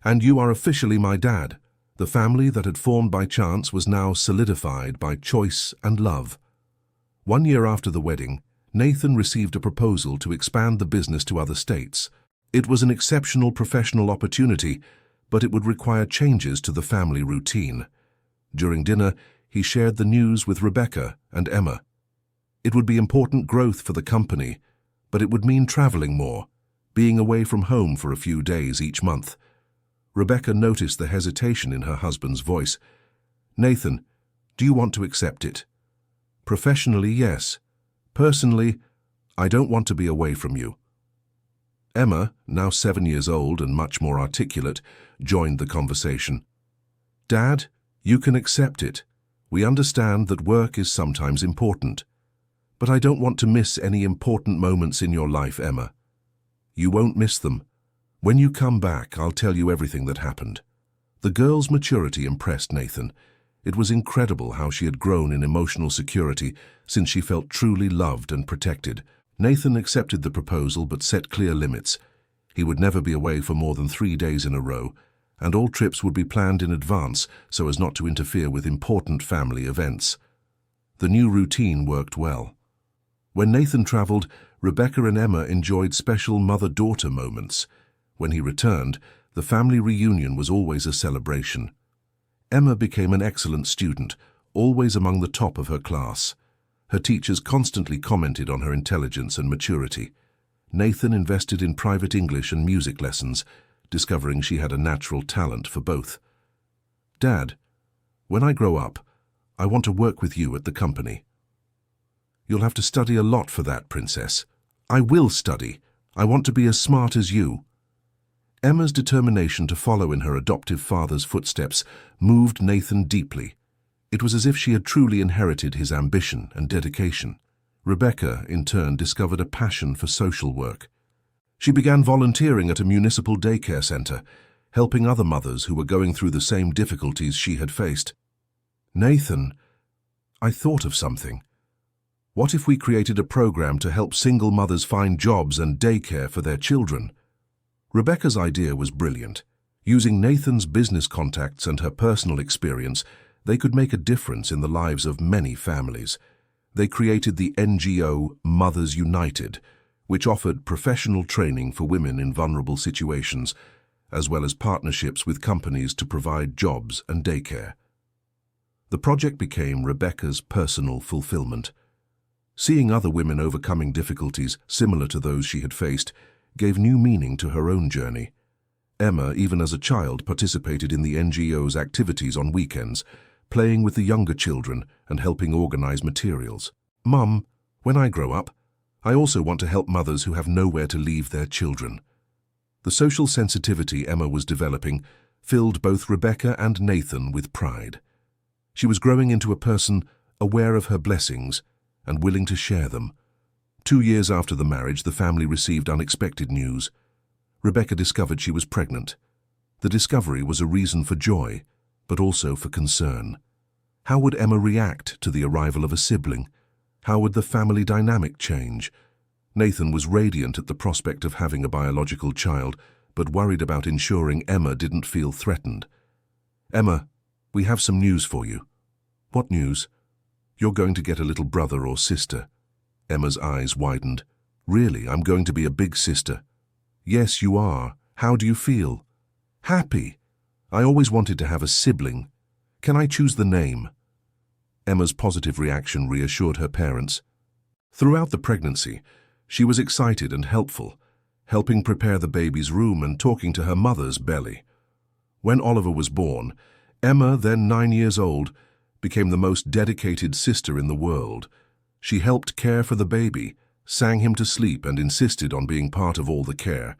And you are officially my dad." The family that had formed by chance was now solidified by choice and love. 1 year after the wedding, Nathan received a proposal to expand the business to other states. It was an exceptional professional opportunity, but it would require changes to the family routine. During dinner, he shared the news with Rebecca and Emma. It would be important growth for the company, but it would mean traveling more, being away from home for a few days each month. Rebecca noticed the hesitation in her husband's voice. "Nathan, do you want to accept it?" "Professionally, yes. Personally, I don't want to be away from you." Emma, now 7 years old and much more articulate, joined the conversation. "Dad, you can accept it. We understand that work is sometimes important. But I don't want to miss any important moments in your life, Emma." "You won't miss them. When you come back, I'll tell you everything that happened." The girl's maturity impressed Nathan. It was incredible how she had grown in emotional security since she felt truly loved and protected. Nathan accepted the proposal but set clear limits. He would never be away for more than 3 days in a row, and all trips would be planned in advance so as not to interfere with important family events. The new routine worked well. When Nathan traveled, Rebecca and Emma enjoyed special mother-daughter moments. When he returned, the family reunion was always a celebration. Emma became an excellent student, always among the top of her class. Her teachers constantly commented on her intelligence and maturity. Nathan invested in private English and music lessons, discovering she had a natural talent for both. "Dad, when I grow up, I want to work with you at the company." "You'll have to study a lot for that, Princess." "I will study. I want to be as smart as you." Emma's determination to follow in her adoptive father's footsteps moved Nathan deeply. It was as if she had truly inherited his ambition and dedication. Rebecca, in turn, discovered a passion for social work. She began volunteering at a municipal daycare center, helping other mothers who were going through the same difficulties she had faced. Nathan, I thought of something. What if we created a program to help single mothers find jobs and daycare for their children? Rebecca's idea was brilliant. Using Nathan's business contacts and her personal experience, they could make a difference in the lives of many families. They created the NGO Mothers United, which offered professional training for women in vulnerable situations, as well as partnerships with companies to provide jobs and daycare. The project became Rebecca's personal fulfillment. Seeing other women overcoming difficulties similar to those she had faced gave new meaning to her own journey. Emma, even as a child, participated in the NGO's activities on weekends, playing with the younger children and helping organize materials. "Mum, when I grow up, I also want to help mothers who have nowhere to leave their children." The social sensitivity Emma was developing filled both Rebecca and Nathan with pride. She was growing into a person aware of her blessings and willing to share them. 2 years after the marriage, the family received unexpected news. Rebecca discovered she was pregnant. The discovery was a reason for joy, but also for concern. How would Emma react to the arrival of a sibling? How would the family dynamic change? Nathan was radiant at the prospect of having a biological child, but worried about ensuring Emma didn't feel threatened. "Emma, we have some news for you." "What news?" "You're going to get a little brother or sister." Emma's eyes widened. "Really, I'm going to be a big sister." "Yes, you are. How do you feel?" "Happy. I always wanted to have a sibling. Can I choose the name?" Emma's positive reaction reassured her parents. Throughout the pregnancy, she was excited and helpful, helping prepare the baby's room and talking to her mother's belly. When Oliver was born, Emma, then 9 years old, became the most dedicated sister in the world. She helped care for the baby, sang him to sleep, and insisted on being part of all the care.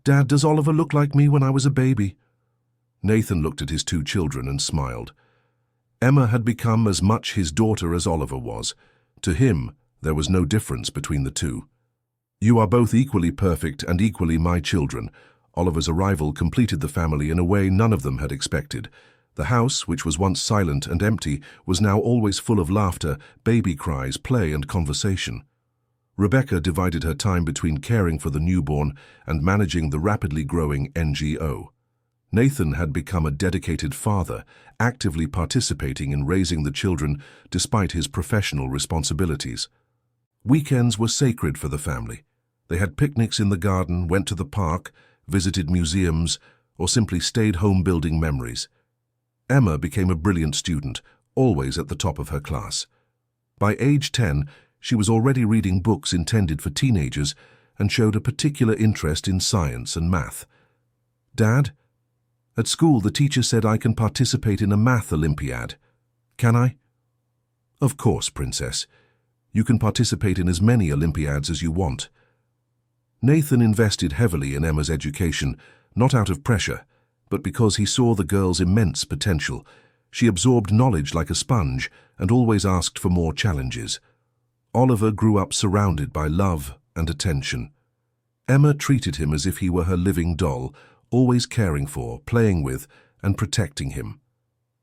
"Dad, does Oliver look like me when I was a baby?" Nathan looked at his 2 children and smiled. Emma had become as much his daughter as Oliver was. To him, there was no difference between the two. "You are both equally perfect and equally my children." Oliver's arrival completed the family in a way none of them had expected. The house, which was once silent and empty, was now always full of laughter, baby cries, play, and conversation. Rebecca divided her time between caring for the newborn and managing the rapidly growing NGO. Nathan had become a dedicated father, actively participating in raising the children despite his professional responsibilities. Weekends were sacred for the family. They had picnics in the garden, went to the park, visited museums, or simply stayed home building memories. Emma became a brilliant student, always at the top of her class. By age 10, she was already reading books intended for teenagers and showed a particular interest in science and math. "Dad, at school the teacher said I can participate in a math Olympiad. Can I?" "Of course, Princess. You can participate in as many Olympiads as you want." Nathan invested heavily in Emma's education, not out of pressure, but because he saw the girl's immense potential. She absorbed knowledge like a sponge and always asked for more challenges. Oliver grew up surrounded by love and attention. Emma treated him as if he were her living doll, always caring for, playing with, and protecting him.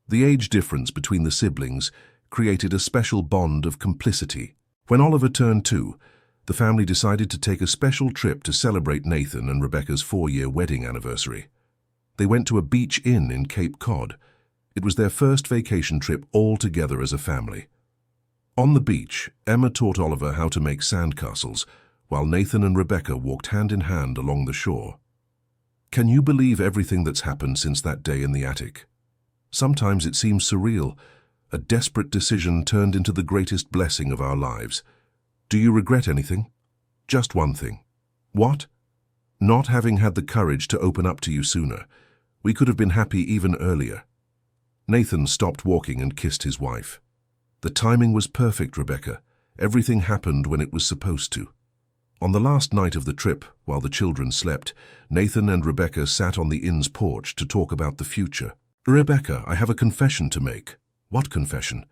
The age difference between the siblings created a special bond of complicity. When Oliver turned 2, the family decided to take a special trip to celebrate Nathan and Rebecca's 4-year wedding anniversary. They went to a beach inn in Cape Cod. It was their first vacation trip all together as a family. On the beach, Emma taught Oliver how to make sandcastles, while Nathan and Rebecca walked hand in hand along the shore. Can you believe everything that's happened since that day in the attic? Sometimes it seems surreal. A desperate decision turned into the greatest blessing of our lives. Do you regret anything? Just one thing. What? Not having had the courage to open up to you sooner. We could have been happy even earlier. Nathan stopped walking and kissed his wife. The timing was perfect, Rebecca. Everything happened when it was supposed to. On the last night of the trip, while the children slept, Nathan and Rebecca sat on the inn's porch to talk about the future. "Rebecca, I have a confession to make." "What confession?"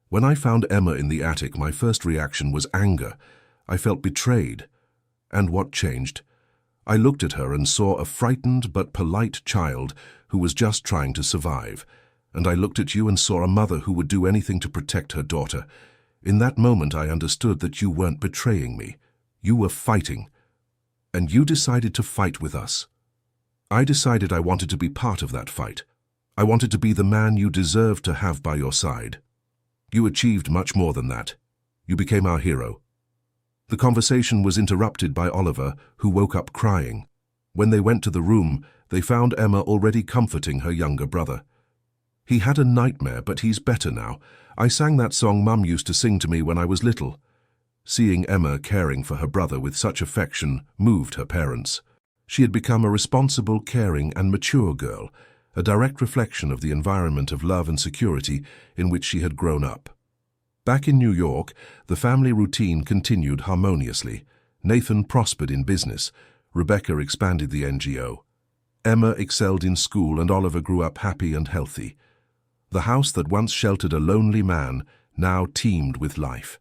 "When I found Emma in the attic, my first reaction was anger. I felt betrayed. And what changed? I looked at her and saw a frightened but polite child who was just trying to survive. and I looked at you and saw a mother who would do anything to protect her daughter. In that moment, I understood that you weren't betraying me. You were fighting, and you decided to fight with us. I decided I wanted to be part of that fight. I wanted to be the man you deserved to have by your side. You achieved much more than that. You became our hero. The conversation was interrupted by Oliver, who woke up crying. When they went to the room, they found Emma already comforting her younger brother. He had a nightmare, but he's better now. I sang that song Mum used to sing to me when I was little. Seeing Emma caring for her brother with such affection moved her parents. She had become a responsible, caring, and mature girl, a direct reflection of the environment of love and security in which she had grown up. Back in New York, the family routine continued harmoniously. Nathan prospered in business. Rebecca expanded the NGO. Emma excelled in school, and Oliver grew up happy and healthy. The house that once sheltered a lonely man now teemed with life.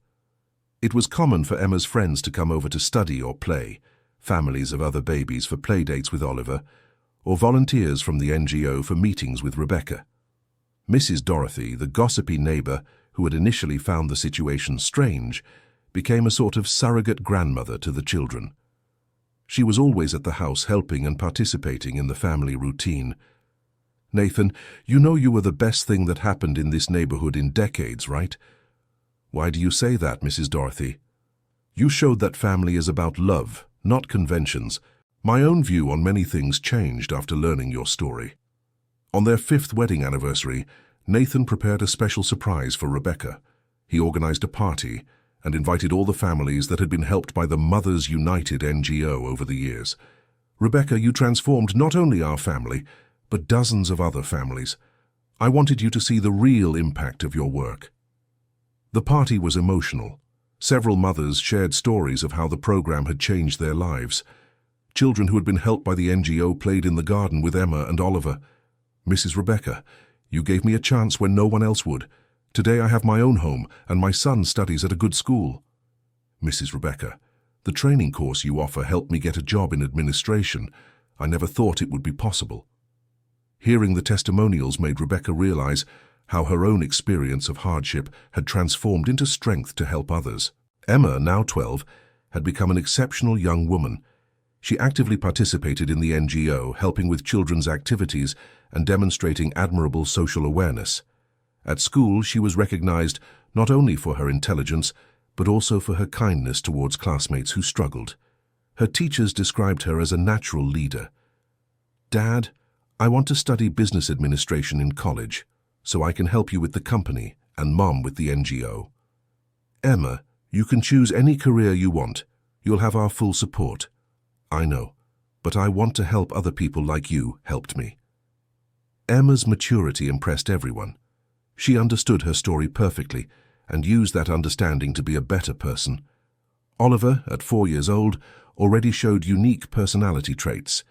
It was common for Emma's friends to come over to study or play, families of other babies for play dates with Oliver, or volunteers from the NGO for meetings with Rebecca. Mrs. Dorothy, the gossipy neighbor who had initially found the situation strange, became a sort of surrogate grandmother to the children. She was always at the house helping and participating in the family routine. Nathan, you know you were the best thing that happened in this neighborhood in decades, right? Why do you say that, Mrs. Dorothy? You showed that family is about love, not conventions. My own view on many things changed after learning your story. On their 5th wedding anniversary, Nathan prepared a special surprise for Rebecca. He organized a party and invited all the families that had been helped by the Mothers United NGO over the years. Rebecca, you transformed not only our family, but dozens of other families. I wanted you to see the real impact of your work. The party was emotional. Several mothers shared stories of how the program had changed their lives. Children who had been helped by the NGO played in the garden with Emma and Oliver. Mrs. Rebecca, you gave me a chance when no one else would. Today I have my own home, and my son studies at a good school. Mrs. Rebecca, the training course you offer helped me get a job in administration. I never thought it would be possible. Hearing the testimonials made Rebecca realize how her own experience of hardship had transformed into strength to help others. Emma, now 12, had become an exceptional young woman. She actively participated in the NGO, helping with children's activities and demonstrating admirable social awareness. At school, she was recognized not only for her intelligence, but also for her kindness towards classmates who struggled. Her teachers described her as a natural leader. Dad, I want to study business administration in college, so I can help you with the company, and Mom with the NGO. Emma, you can choose any career you want. You'll have our full support. I know, but I want to help other people like you helped me. Emma's maturity impressed everyone. She understood her story perfectly and used that understanding to be a better person. Oliver, at 4 years old, already showed unique personality traits.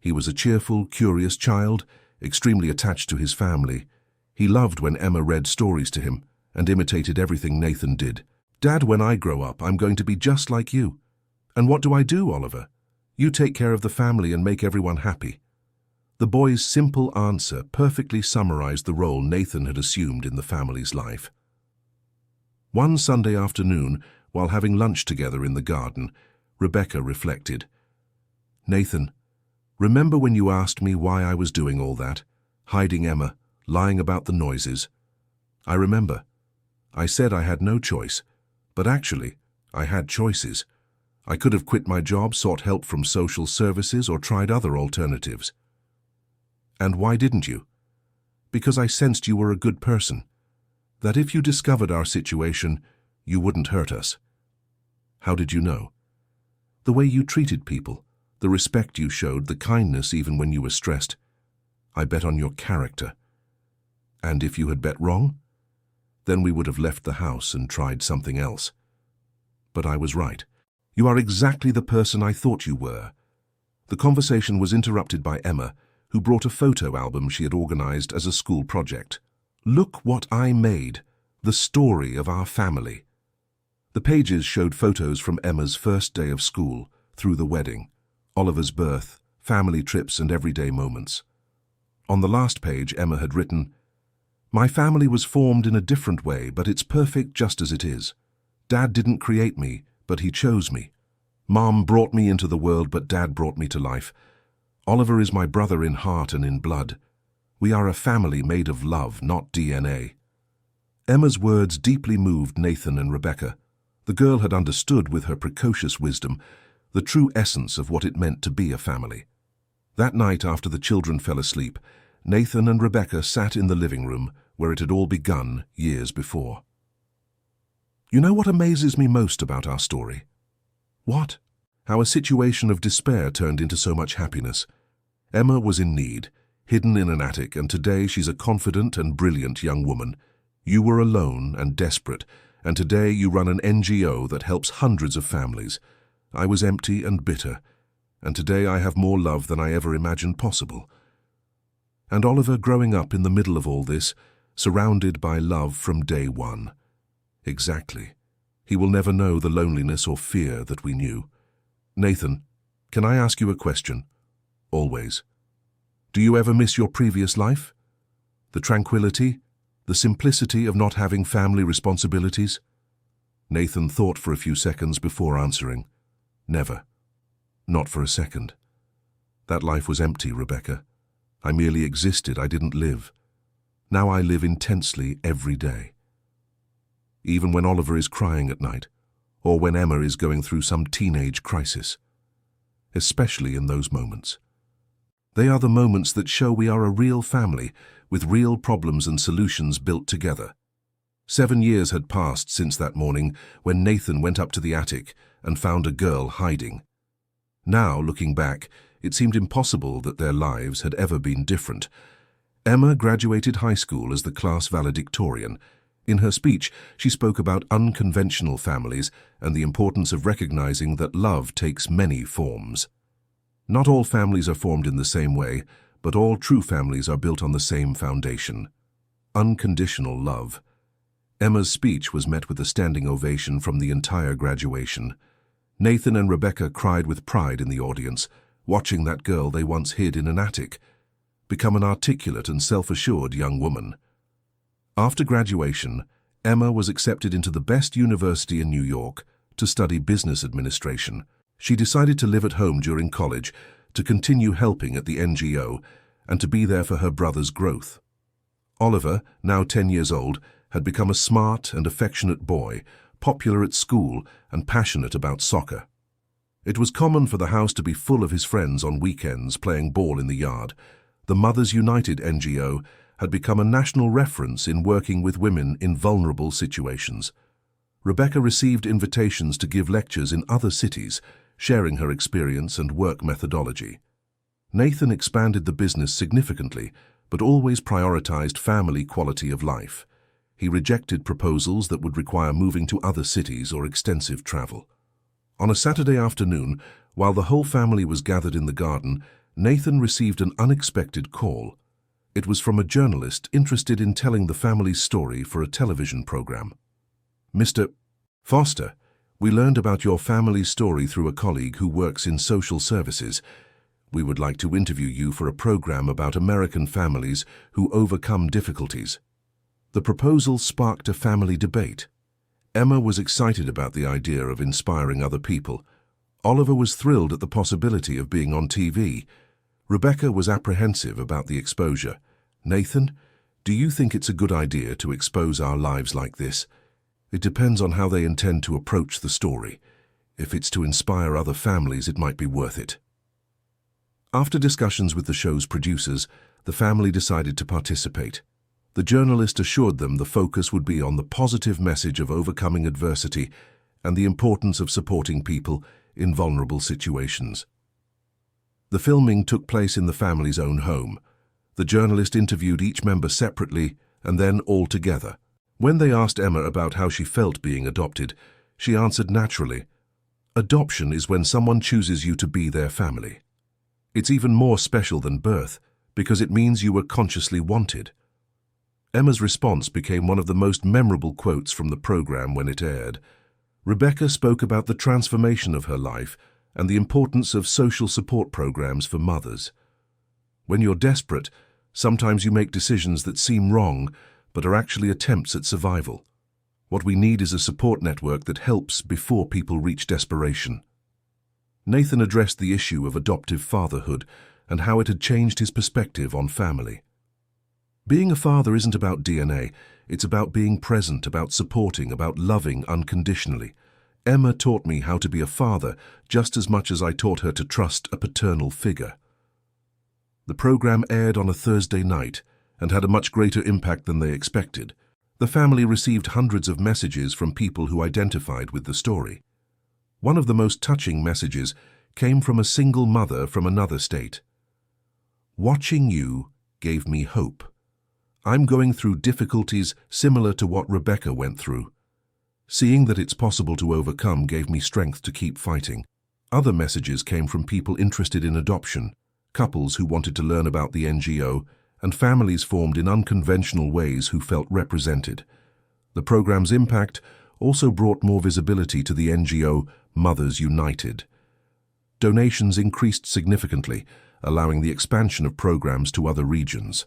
He was a cheerful, curious child, extremely attached to his family. He loved when Emma read stories to him and imitated everything Nathan did. Dad, when I grow up, I'm going to be just like you. And what do I do, Oliver? You take care of the family and make everyone happy. The boy's simple answer perfectly summarized the role Nathan had assumed in the family's life. One Sunday afternoon, while having lunch together in the garden, Rebecca reflected. Nathan, remember when you asked me why I was doing all that? Hiding Emma, lying about the noises. I remember. I said I had no choice, but actually, I had choices. I could have quit my job, sought help from social services, or tried other alternatives. And why didn't you? Because I sensed you were a good person, that if you discovered our situation, you wouldn't hurt us. How did you know? The way you treated people, the respect you showed, the kindness even when you were stressed. I bet on your character. And if you had bet wrong, then we would have left the house and tried something else. But I was right. You are exactly the person I thought you were. The conversation was interrupted by Emma, who brought a photo album she had organized as a school project. Look what I made, the story of our family. The pages showed photos from Emma's first day of school, through the wedding, Oliver's birth, family trips and everyday moments. On the last page, Emma had written, My family was formed in a different way, but it's perfect just as it is. Dad didn't create me, but he chose me. Mom brought me into the world, but Dad brought me to life. Oliver is my brother in heart and in blood. We are a family made of love, not DNA. Emma's words deeply moved Nathan and Rebecca. The girl had understood with her precocious wisdom the true essence of what it meant to be a family. That night, after the children fell asleep, Nathan and Rebecca sat in the living room where it had all begun years before. You know what amazes me most about our story? What? How a situation of despair turned into so much happiness. Emma was in need, hidden in an attic, and today she's a confident and brilliant young woman. You were alone and desperate, and today you run an NGO that helps hundreds of families. I was empty and bitter, and today I have more love than I ever imagined possible. And Oliver growing up in the middle of all this, surrounded by love from day one. Exactly. He will never know the loneliness or fear that we knew. Nathan, can I ask you a question? Always. Do you ever miss your previous life? The tranquility, the simplicity of not having family responsibilities? Nathan thought for a few seconds before answering. Never. Not for a second. That life was empty, Rebecca. I merely existed, I didn't live. Now I live intensely every day. Even when Oliver is crying at night, or when Emma is going through some teenage crisis. Especially in those moments. They are the moments that show we are a real family, with real problems and solutions built together. 7 years had passed since that morning when Nathan went up to the attic and found a girl hiding. Now, looking back, it seemed impossible that their lives had ever been different. Emma graduated high school as the class valedictorian. In her speech, she spoke about unconventional families and the importance of recognizing that love takes many forms. Not all families are formed in the same way, but all true families are built on the same foundation. Unconditional love. Emma's speech was met with a standing ovation from the entire graduation. Nathan and Rebecca cried with pride in the audience, watching that girl they once hid in an attic become an articulate and self-assured young woman. After graduation, Emma was accepted into the best university in New York to study business administration. She decided to live at home during college, to continue helping at the NGO, and to be there for her brother's growth. Oliver, now 10 years old, had become a smart and affectionate boy, popular at school and passionate about soccer. It was common for the house to be full of his friends on weekends playing ball in the yard. The Mothers United NGO had become a national reference in working with women in vulnerable situations. Rebecca received invitations to give lectures in other cities, sharing her experience and work methodology. Nathan expanded the business significantly, but always prioritized family quality of life. He rejected proposals that would require moving to other cities or extensive travel. On a Saturday afternoon, while the whole family was gathered in the garden, Nathan received an unexpected call. It was from a journalist interested in telling the family's story for a television program. Mr. Foster, we learned about your family's story through a colleague who works in social services. We would like to interview you for a program about American families who overcome difficulties. The proposal sparked a family debate. Emma was excited about the idea of inspiring other people. Oliver was thrilled at the possibility of being on TV. Rebecca was apprehensive about the exposure. Nathan, do you think it's a good idea to expose our lives like this? It depends on how they intend to approach the story. If it's to inspire other families, it might be worth it. After discussions with the show's producers, the family decided to participate. The journalist assured them the focus would be on the positive message of overcoming adversity and the importance of supporting people in vulnerable situations. The filming took place in the family's own home. The journalist interviewed each member separately and then all together. When they asked Emma about how she felt being adopted, she answered naturally, "Adoption is when someone chooses you to be their family. It's even more special than birth because it means you were consciously wanted." Emma's response became one of the most memorable quotes from the program when it aired. Rebecca spoke about the transformation of her life and the importance of social support programs for mothers. When you're desperate, sometimes you make decisions that seem wrong, but are actually attempts at survival. What we need is a support network that helps before people reach desperation. Nathan addressed the issue of adoptive fatherhood and how it had changed his perspective on family. Being a father isn't about DNA, it's about being present, about supporting, about loving unconditionally. Emma taught me how to be a father just as much as I taught her to trust a paternal figure. The program aired on a Thursday night and had a much greater impact than they expected. The family received hundreds of messages from people who identified with the story. One of the most touching messages came from a single mother from another state. "Watching you gave me hope. I'm going through difficulties similar to what Rebecca went through. Seeing that it's possible to overcome gave me strength to keep fighting." Other messages came from people interested in adoption, couples who wanted to learn about the NGO, and families formed in unconventional ways who felt represented. The program's impact also brought more visibility to the NGO Mothers United. Donations increased significantly, allowing the expansion of programs to other regions.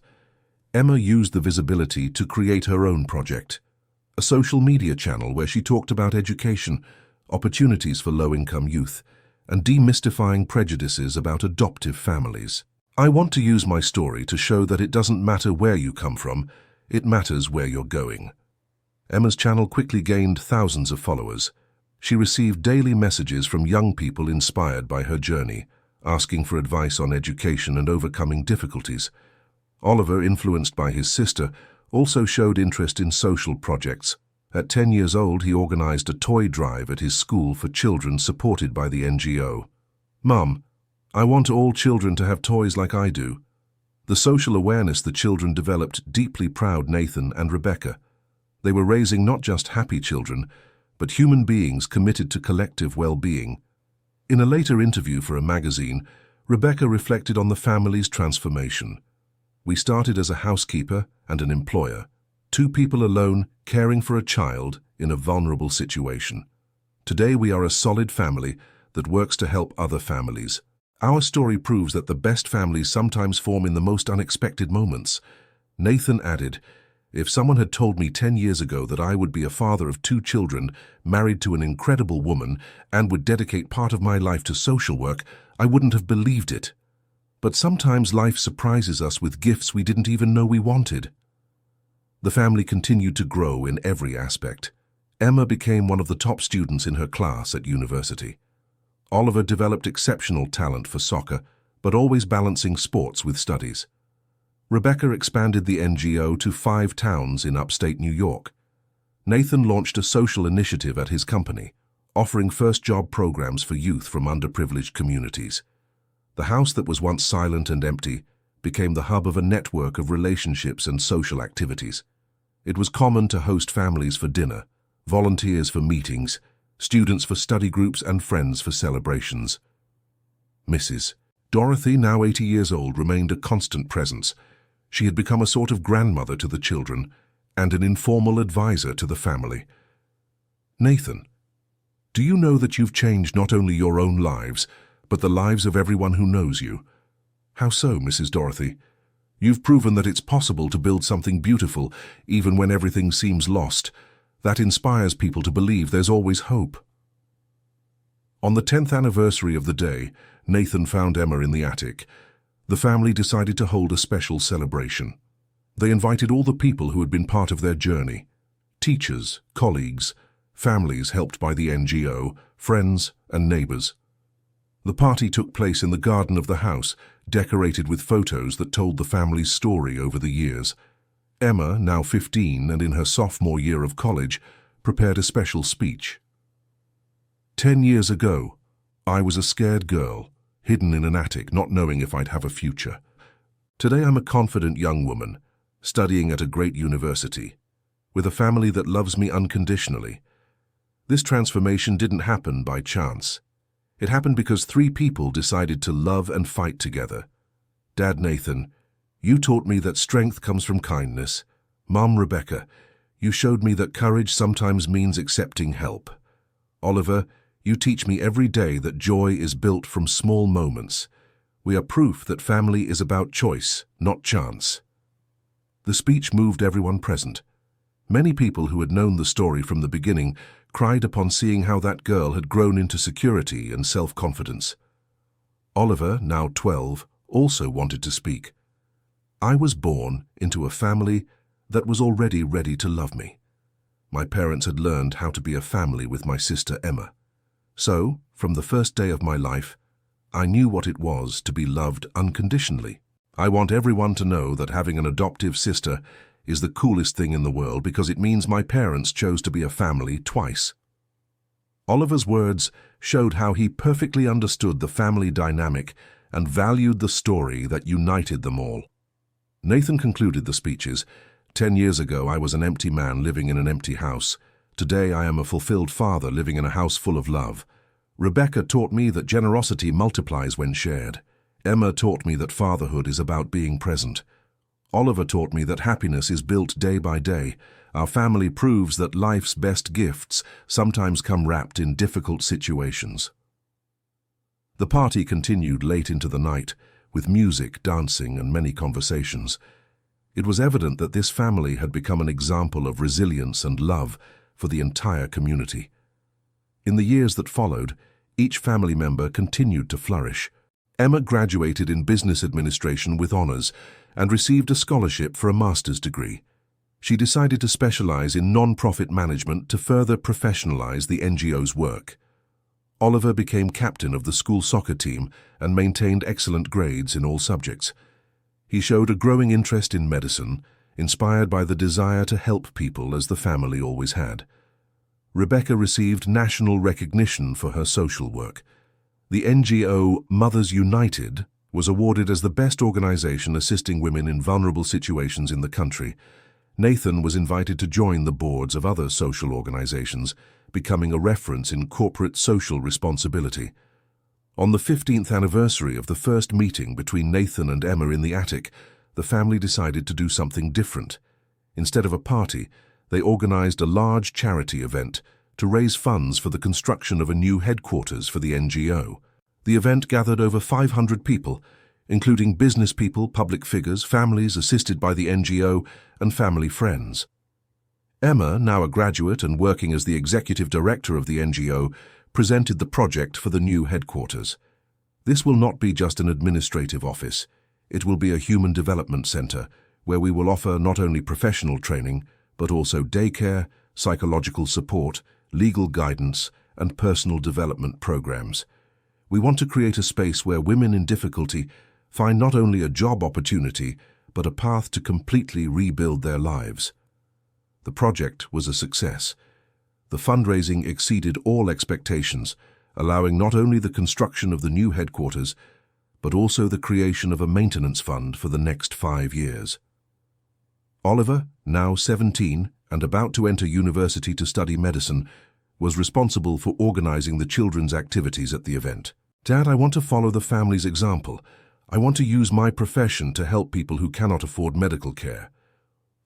Emma used the visibility to create her own project, a social media channel where she talked about education, opportunities for low-income youth, and demystifying prejudices about adoptive families. "I want to use my story to show that it doesn't matter where you come from, it matters where you're going." Emma's channel quickly gained thousands of followers. She received daily messages from young people inspired by her journey, asking for advice on education and overcoming difficulties. Oliver, influenced by his sister, also showed interest in social projects. At 10 years old, he organized a toy drive at his school for children supported by the NGO. "Mum, I want all children to have toys like I do." The social awareness the children developed deeply proud Nathan and Rebecca. They were raising not just happy children, but human beings committed to collective well-being. In a later interview for a magazine, Rebecca reflected on the family's transformation. "We started as a housekeeper and an employer, two people alone caring for a child in a vulnerable situation. Today we are a solid family that works to help other families." Our story proves that the best families sometimes form in the most unexpected moments. Nathan added, "If someone had told me 10 years ago that I would be a father of 2 children, married to an incredible woman, and would dedicate part of my life to social work, I wouldn't have believed it. But sometimes life surprises us with gifts we didn't even know we wanted." The family continued to grow in every aspect. Emma became one of the top students in her class at university. Oliver developed exceptional talent for soccer, but always balancing sports with studies. Rebecca expanded the NGO to 5 towns in upstate New York. Nathan launched a social initiative at his company, offering first-job programs for youth from underprivileged communities. The house that was once silent and empty became the hub of a network of relationships and social activities. It was common to host families for dinner, volunteers for meetings, students for study groups, and friends for celebrations. Mrs. Dorothy, now 80 years old, remained a constant presence. She had become a sort of grandmother to the children and an informal advisor to the family. "Nathan, do you know that you've changed not only your own lives, but the lives of everyone who knows you?" "How so, Mrs. Dorothy?" "You've proven that it's possible to build something beautiful even when everything seems lost. That inspires people to believe there's always hope." On the 10th anniversary of the day, Nathan found Emma in the attic. The family decided to hold a special celebration. They invited all the people who had been part of their journey: teachers, colleagues, families helped by the NGO, friends and neighbors. The party took place in the garden of the house, decorated with photos that told the family's story over the years. Emma, now 15 and in her sophomore year of college, prepared a special speech. 10 years ago, I was a scared girl, hidden in an attic, not knowing if I'd have a future. Today I'm a confident young woman, studying at a great university, with a family that loves me unconditionally. This transformation didn't happen by chance. It happened because 3 people decided to love and fight together. Dad Nathan, you taught me that strength comes from kindness. Mom Rebecca, you showed me that courage sometimes means accepting help. Oliver, you teach me every day that joy is built from small moments. We are proof that family is about choice, not chance. The speech moved everyone present. Many people who had known the story from the beginning cried upon seeing how that girl had grown into security and self-confidence. Oliver, now 12, also wanted to speak. I was born into a family that was already ready to love me. My parents had learned how to be a family with my sister Emma. So, from the first day of my life, I knew what it was to be loved unconditionally. I want everyone to know that having an adoptive sister is the coolest thing in the world because it means my parents chose to be a family twice. Oliver's words showed how he perfectly understood the family dynamic and valued the story that united them all. Nathan concluded the speeches. 10 years ago, I was an empty man living in an empty house. Today, I am a fulfilled father living in a house full of love. Rebecca taught me that generosity multiplies when shared. Emma taught me that fatherhood is about being present. Oliver taught me that happiness is built day by day. Our family proves that life's best gifts sometimes come wrapped in difficult situations. The party continued late into the night, with music, dancing, and many conversations. It was evident that this family had become an example of resilience and love for the entire community. In the years that followed, each family member continued to flourish. Emma graduated in business administration with honors and received a scholarship for a master's degree. She decided to specialize in non-profit management to further professionalize the NGO's work. Oliver became captain of the school soccer team and maintained excellent grades in all subjects. He showed a growing interest in medicine, inspired by the desire to help people as the family always had. Rebecca received national recognition for her social work. The NGO Mothers United was awarded as the best organization assisting women in vulnerable situations in the country. Nathan was invited to join the boards of other social organizations, becoming a reference in corporate social responsibility. On the 15th anniversary of the first meeting between Nathan and Emma in the attic, the family decided to do something different. Instead of a party, they organized a large charity event to raise funds for the construction of a new headquarters for the NGO. The event gathered over 500 people, including business people, public figures, families assisted by the NGO, and family friends. Emma, now a graduate and working as the executive director of the NGO, presented the project for the new headquarters. This will not be just an administrative office. It will be a human development center where we will offer not only professional training, but also daycare, psychological support, legal guidance, and personal development programs. We want to create a space where women in difficulty find not only a job opportunity, but a path to completely rebuild their lives. The project was a success. The fundraising exceeded all expectations, allowing not only the construction of the new headquarters, but also the creation of a maintenance fund for the next 5 years. Oliver, now 17 and about to enter university to study medicine, was responsible for organizing the children's activities at the event. Dad, I want to follow the family's example. I want to use my profession to help people who cannot afford medical care.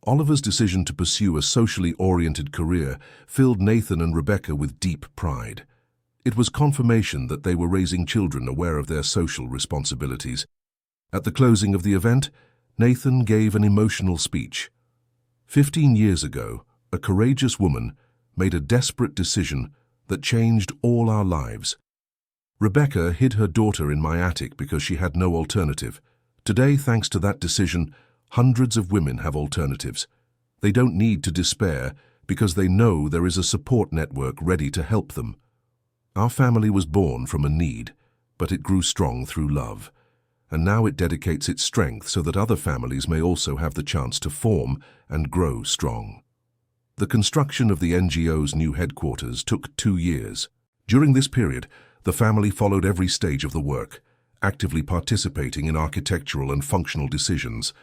Oliver's decision to pursue a socially oriented career filled Nathan and Rebecca with deep pride. It was confirmation that they were raising children aware of their social responsibilities. At the closing of the event, Nathan gave an emotional speech. 15 years ago, a courageous woman made a desperate decision that changed all our lives. Rebecca hid her daughter in my attic because she had no alternative. Today, thanks to that decision, hundreds of women have alternatives. They don't need to despair because they know there is a support network ready to help them. Our family was born from a need, but it grew strong through love. And now it dedicates its strength so that other families may also have the chance to form and grow strong. The construction of the NGO's new headquarters took 2 years. During this period, the family followed every stage of the work, actively participating in architectural and functional decisions.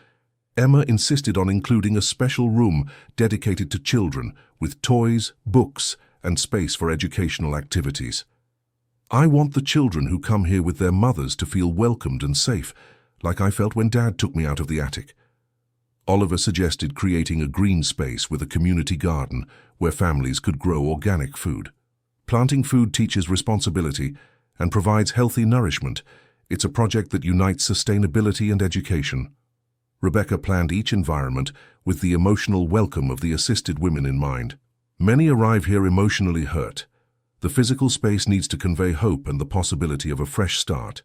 Emma insisted on including a special room dedicated to children with toys, books, and space for educational activities. I want the children who come here with their mothers to feel welcomed and safe, like I felt when Dad took me out of the attic. Oliver suggested creating a green space with a community garden where families could grow organic food. Planting food teaches responsibility and provides healthy nourishment. It's a project that unites sustainability and education. Rebecca planned each environment with the emotional welcome of the assisted women in mind. Many arrive here emotionally hurt. The physical space needs to convey hope and the possibility of a fresh start.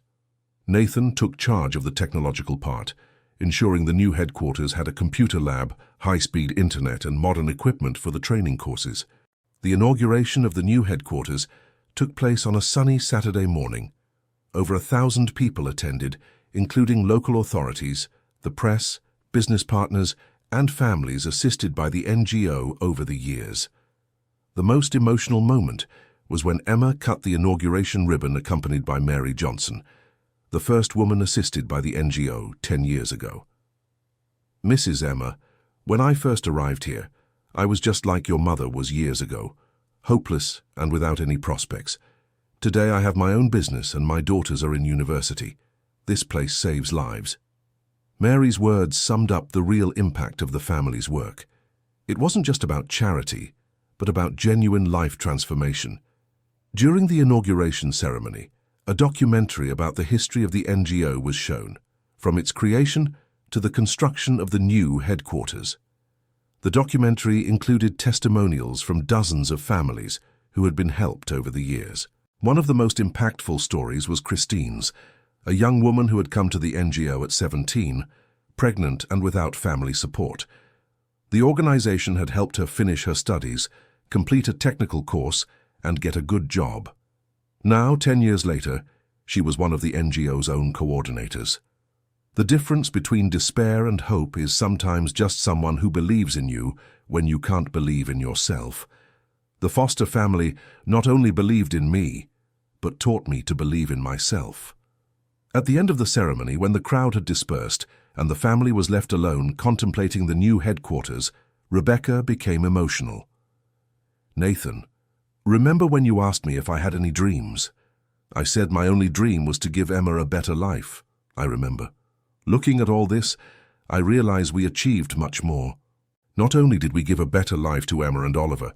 Nathan took charge of the technological part, ensuring the new headquarters had a computer lab, high-speed internet, and modern equipment for the training courses. The inauguration of the new headquarters took place on a sunny Saturday morning. Over 1,000 people attended, including local authorities, the press, business partners, and families assisted by the NGO over the years. The most emotional moment was when Emma cut the inauguration ribbon accompanied by Mary Johnson, the first woman assisted by the NGO 10 years ago. Mrs. Emma, when I first arrived here, I was just like your mother was years ago, hopeless and without any prospects. Today I have my own business and my daughters are in university. This place saves lives. Mary's words summed up the real impact of the family's work. It wasn't just about charity, but about genuine life transformation. During the inauguration ceremony, a documentary about the history of the NGO was shown, from its creation to the construction of the new headquarters. The documentary included testimonials from dozens of families who had been helped over the years. One of the most impactful stories was Christine's, a young woman who had come to the NGO at 17, pregnant and without family support. The organization had helped her finish her studies, complete a technical course, and get a good job. Now, 10 years later, she was one of the NGO's own coordinators. The difference between despair and hope is sometimes just someone who believes in you when you can't believe in yourself. The Foster family not only believed in me, but taught me to believe in myself. At the end of the ceremony, when the crowd had dispersed and the family was left alone contemplating the new headquarters, Rebecca became emotional. "Nathan, remember when you asked me if I had any dreams? I said my only dream was to give Emma a better life, I remember. Looking at all this, I realize we achieved much more. Not only did we give a better life to Emma and Oliver,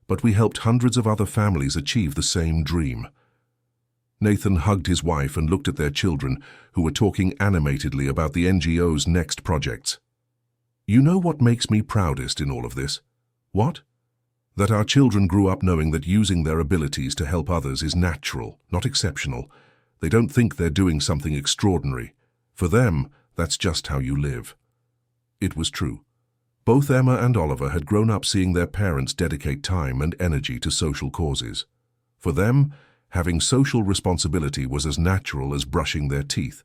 but we helped hundreds of other families achieve the same dream." Nathan hugged his wife and looked at their children, who were talking animatedly about the NGO's next projects. "You know what makes me proudest in all of this? What? That our children grew up knowing that using their abilities to help others is natural, not exceptional. They don't think they're doing something extraordinary. For them, that's just how you live." It was true. Both Emma and Oliver had grown up seeing their parents dedicate time and energy to social causes. For them, having social responsibility was as natural as brushing their teeth.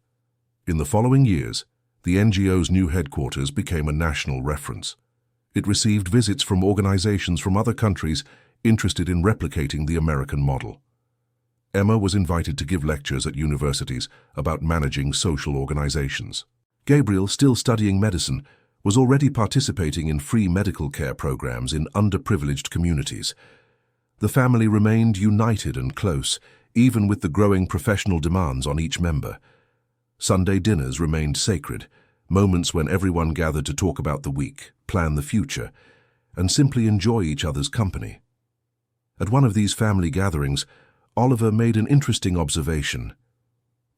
In the following years, the NGO's new headquarters became a national reference. It received visits from organizations from other countries interested in replicating the American model. Emma was invited to give lectures at universities about managing social organizations. Gabriel, still studying medicine, was already participating in free medical care programs in underprivileged communities. The family remained united and close, even with the growing professional demands on each member. Sunday dinners remained sacred, moments when everyone gathered to talk about the week, plan the future, and simply enjoy each other's company. At one of these family gatherings, Oliver made an interesting observation.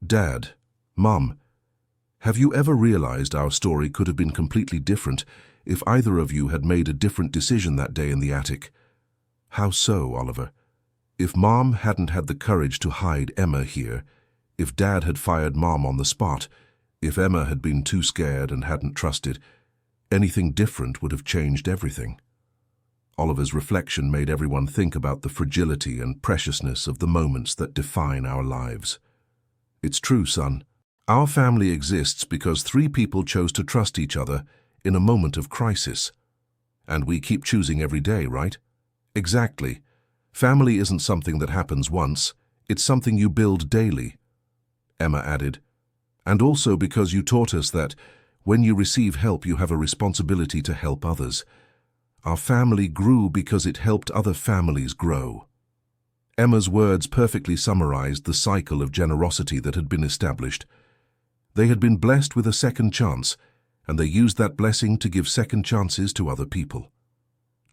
"Dad, Mum, have you ever realized our story could have been completely different if either of you had made a different decision that day in the attic?" "How so, Oliver?" "If Mom hadn't had the courage to hide Emma here, if Dad had fired Mom on the spot, if Emma had been too scared and hadn't trusted, anything different would have changed everything." Oliver's reflection made everyone think about the fragility and preciousness of the moments that define our lives. "It's true, son. Our family exists because 3 people chose to trust each other in a moment of crisis. And we keep choosing every day, right?" "Exactly. Family isn't something that happens once. It's something you build daily," Emma added. "And also because you taught us that when you receive help, you have a responsibility to help others. Our family grew because it helped other families grow." Emma's words perfectly summarized the cycle of generosity that had been established. They had been blessed with a second chance, and they used that blessing to give second chances to other people.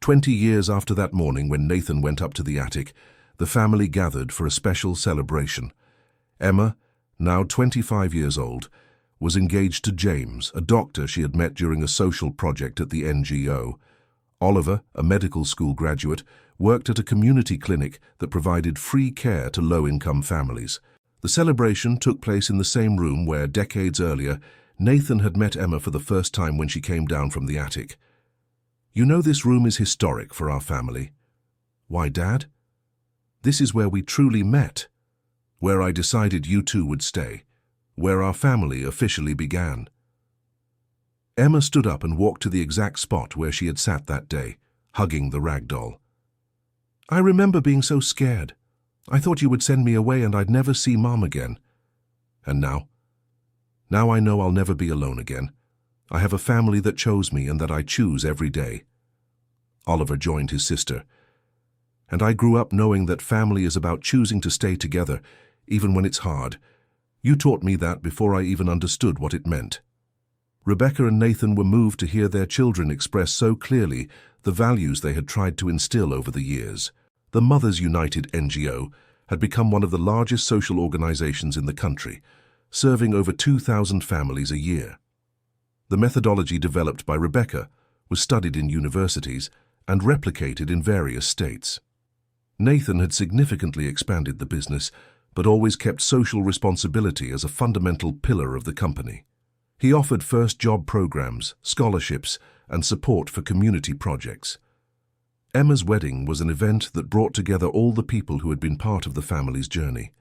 20 years after that morning when Nathan went up to the attic, the family gathered for a special celebration. Emma, now 25 years old, was engaged to James, a doctor she had met during a social project at the NGO. Oliver, a medical school graduate, worked at a community clinic that provided free care to low-income families. The celebration took place in the same room where, decades earlier, Nathan had met Emma for the first time when she came down from the attic. "You know, this room is historic for our family." "Why, Dad?" "This is where we truly met, where I decided you two would stay, where our family officially began." Emma stood up and walked to the exact spot where she had sat that day, hugging the rag doll. "I remember being so scared. I thought you would send me away and I'd never see Mom again. And now? Now I know I'll never be alone again. I have a family that chose me and that I choose every day." Oliver joined his sister. "And I grew up knowing that family is about choosing to stay together, even when it's hard. You taught me that before I even understood what it meant." Rebecca and Nathan were moved to hear their children express so clearly the values they had tried to instill over the years. The Mothers United NGO had become one of the largest social organizations in the country, serving over 2,000 families a year. The methodology developed by Rebecca was studied in universities and replicated in various states. Nathan had significantly expanded the business, but always kept social responsibility as a fundamental pillar of the company. He offered first job programs, scholarships, and support for community projects. Emma's wedding was an event that brought together all the people who had been part of the family's journey.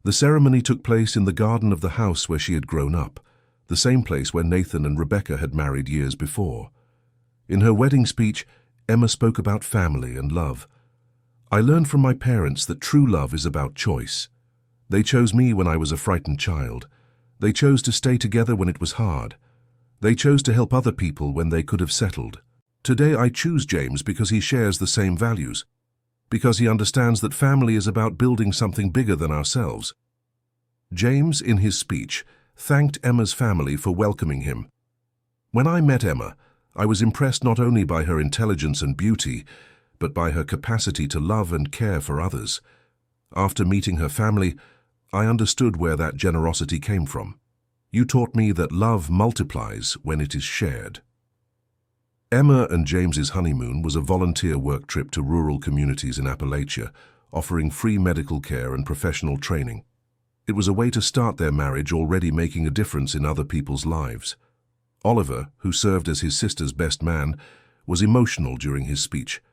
The ceremony took place in the garden of the house where she had grown up, the same place where Nathan and Rebecca had married years before. In her wedding speech, Emma spoke about family and love. "I learned from my parents that true love is about choice. They chose me when I was a frightened child. They chose to stay together when it was hard. They chose to help other people when they could have settled. Today I choose James because he shares the same values, because he understands that family is about building something bigger than ourselves." James, in his speech, thanked Emma's family for welcoming him. "When I met Emma, I was impressed not only by her intelligence and beauty, but by her capacity to love and care for others. After meeting her family, I understood where that generosity came from. You taught me that love multiplies when it is shared." Emma and James's honeymoon was a volunteer work trip to rural communities in Appalachia, offering free medical care and professional training. It was a way to start their marriage already making a difference in other people's lives. Oliver, who served as his sister's best man, was emotional during his speech.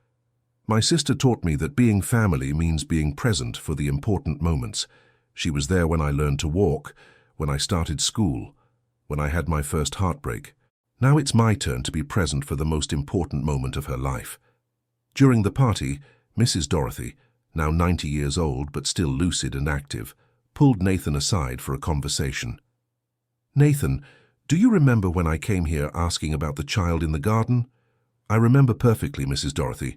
"My sister taught me that being family means being present for the important moments. She was there when I learned to walk, when I started school, when I had my first heartbreak. Now it's my turn to be present for the most important moment of her life." During the party, Mrs. Dorothy, now 90 years old but still lucid and active, pulled Nathan aside for a conversation. "Nathan, do you remember when I came here asking about the child in the garden?" "I remember perfectly, Mrs. Dorothy.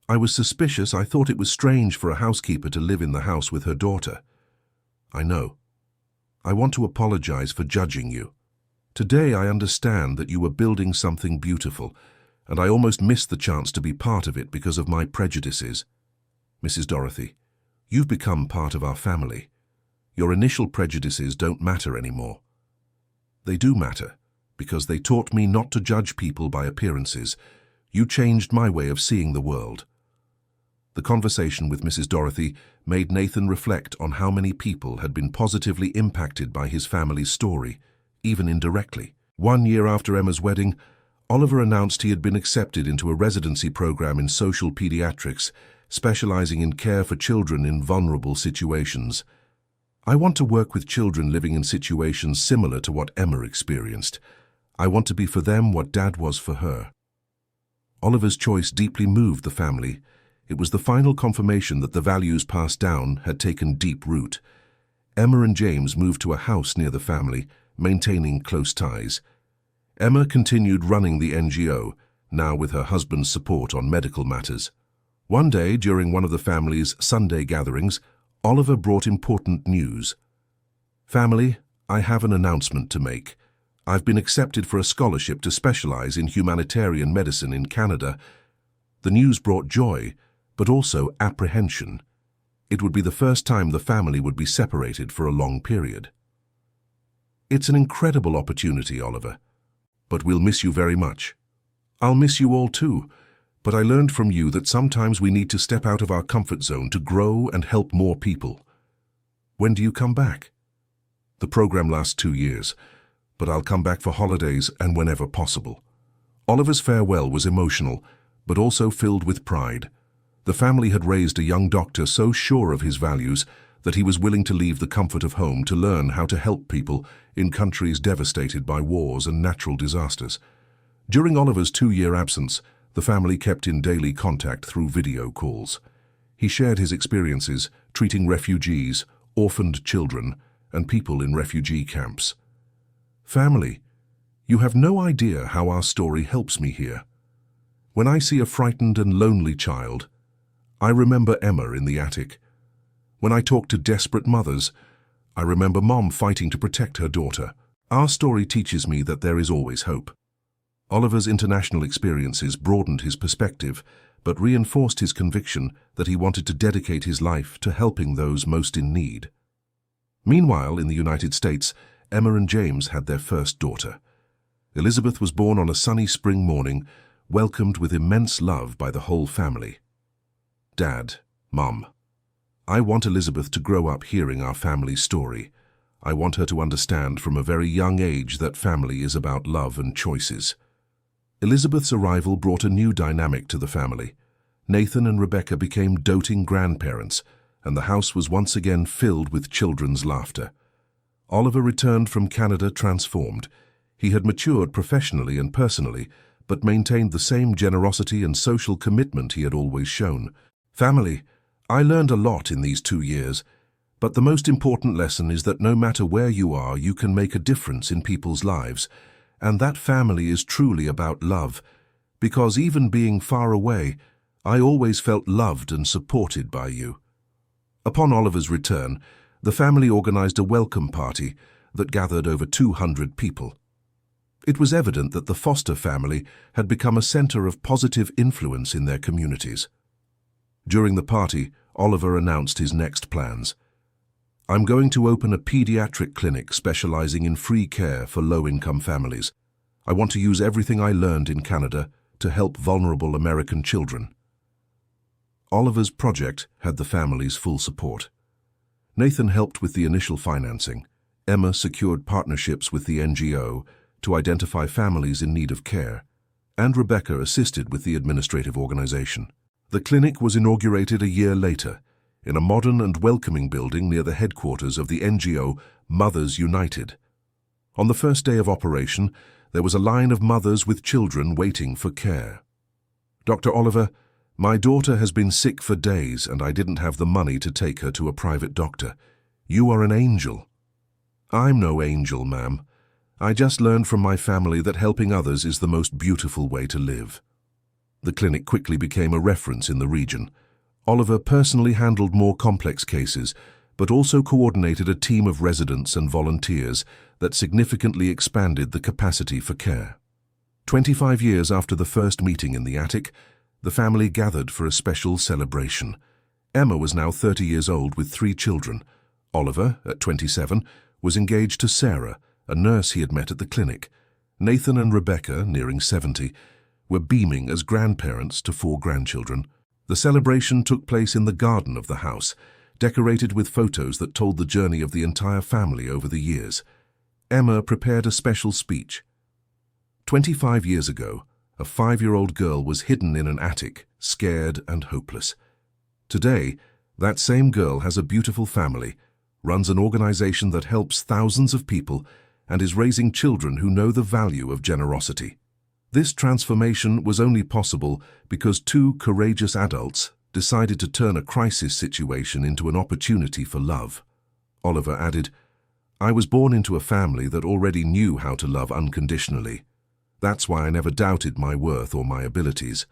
I was suspicious. I thought it was strange for a housekeeper to live in the house with her daughter." "I know. I want to apologize for judging you. Today I understand that you were building something beautiful, and I almost missed the chance to be part of it because of my prejudices. Mrs. Dorothy, you've become part of our family. Your initial prejudices don't matter anymore." "They do matter, because they taught me not to judge people by appearances. You changed my way of seeing the world." The conversation with Mrs. Dorothy made Nathan reflect on how many people had been positively impacted by his family's story, even indirectly. 1 year after Emma's wedding, Oliver announced he had been accepted into a residency program in social pediatrics, specializing in care for children in vulnerable situations. "I want to work with children living in situations similar to what Emma experienced. I want to be for them what Dad was for her." Oliver's choice deeply moved the family. It was the final confirmation that the values passed down had taken deep root. Emma and James moved to a house near the family, maintaining close ties. Emma continued running the NGO, now with her husband's support on medical matters. One day, during one of the family's Sunday gatherings, Oliver brought important news. "Family, I have an announcement to make. I've been accepted for a scholarship to specialize in humanitarian medicine in Canada." The news brought joy, but also apprehension. It would be the first time the family would be separated for a long period. It's an incredible opportunity, Oliver. But we'll miss you very much. I'll miss you all too, but I learned from you that sometimes we need to step out of our comfort zone to grow and help more people. When do you come back? The program lasts 2 years, but I'll come back for holidays and whenever possible. Oliver's farewell was emotional, but also filled with pride. The family had raised a young doctor so sure of his values that he was willing to leave the comfort of home to learn how to help people in countries devastated by wars and natural disasters. During Oliver's 2-year absence, the family kept in daily contact through video calls. He shared his experiences treating refugees, orphaned children, and people in refugee camps. Family, you have no idea how our story helps me here. When I see a frightened and lonely child, I remember Emma in the attic. When I talk to desperate mothers, I remember Mom fighting to protect her daughter. Our story teaches me that there is always hope. Oliver's international experiences broadened his perspective, but reinforced his conviction that he wanted to dedicate his life to helping those most in need. Meanwhile, in the United States, Emma and James had their first daughter. Elizabeth was born on a sunny spring morning, welcomed with immense love by the whole family. Dad, Mom, I want Elizabeth to grow up hearing our family's story. I want her to understand from a very young age that family is about love and choices. Elizabeth's arrival brought a new dynamic to the family. Nathan and Rebecca became doting grandparents, and the house was once again filled with children's laughter. Oliver returned from Canada transformed. He had matured professionally and personally, but maintained the same generosity and social commitment he had always shown. Family, I learned a lot in these 2 years, but the most important lesson is that no matter where you are, you can make a difference in people's lives, and that family is truly about love, because even being far away, I always felt loved and supported by you. Upon Oliver's return, the family organized a welcome party that gathered over 200 people. It was evident that the Foster family had become a center of positive influence in their communities. During the party, Oliver announced his next plans. I'm going to open a pediatric clinic specializing in free care for low-income families. I want to use everything I learned in Canada to help vulnerable American children. Oliver's project had the family's full support. Nathan helped with the initial financing. Emma secured partnerships with the NGO to identify families in need of care, and Rebecca assisted with the administrative organization. The clinic was inaugurated a year later, in a modern and welcoming building near the headquarters of the NGO Mothers United. On the first day of operation, there was a line of mothers with children waiting for care. Dr. Oliver, my daughter has been sick for days and I didn't have the money to take her to a private doctor. You are an angel. I'm no angel, ma'am. I just learned from my family that helping others is the most beautiful way to live. The clinic quickly became a reference in the region. Oliver personally handled more complex cases, but also coordinated a team of residents and volunteers that significantly expanded the capacity for care. 25 years after the first meeting in the attic, the family gathered for a special celebration. Emma was now 30 years old with 3 children. Oliver, at 27, was engaged to Sarah, a nurse he had met at the clinic. Nathan and Rebecca, nearing 70, were beaming as grandparents to 4 grandchildren. The celebration took place in the garden of the house, decorated with photos that told the journey of the entire family over the years. Emma prepared a special speech. 25 years ago, a 5-year-old girl was hidden in an attic, scared and hopeless. Today, that same girl has a beautiful family, runs an organization that helps thousands of people, and is raising children who know the value of generosity. This transformation was only possible because 2 courageous adults decided to turn a crisis situation into an opportunity for love. Oliver added, I was born into a family that already knew how to love unconditionally. That's why I never doubted my worth or my abilities.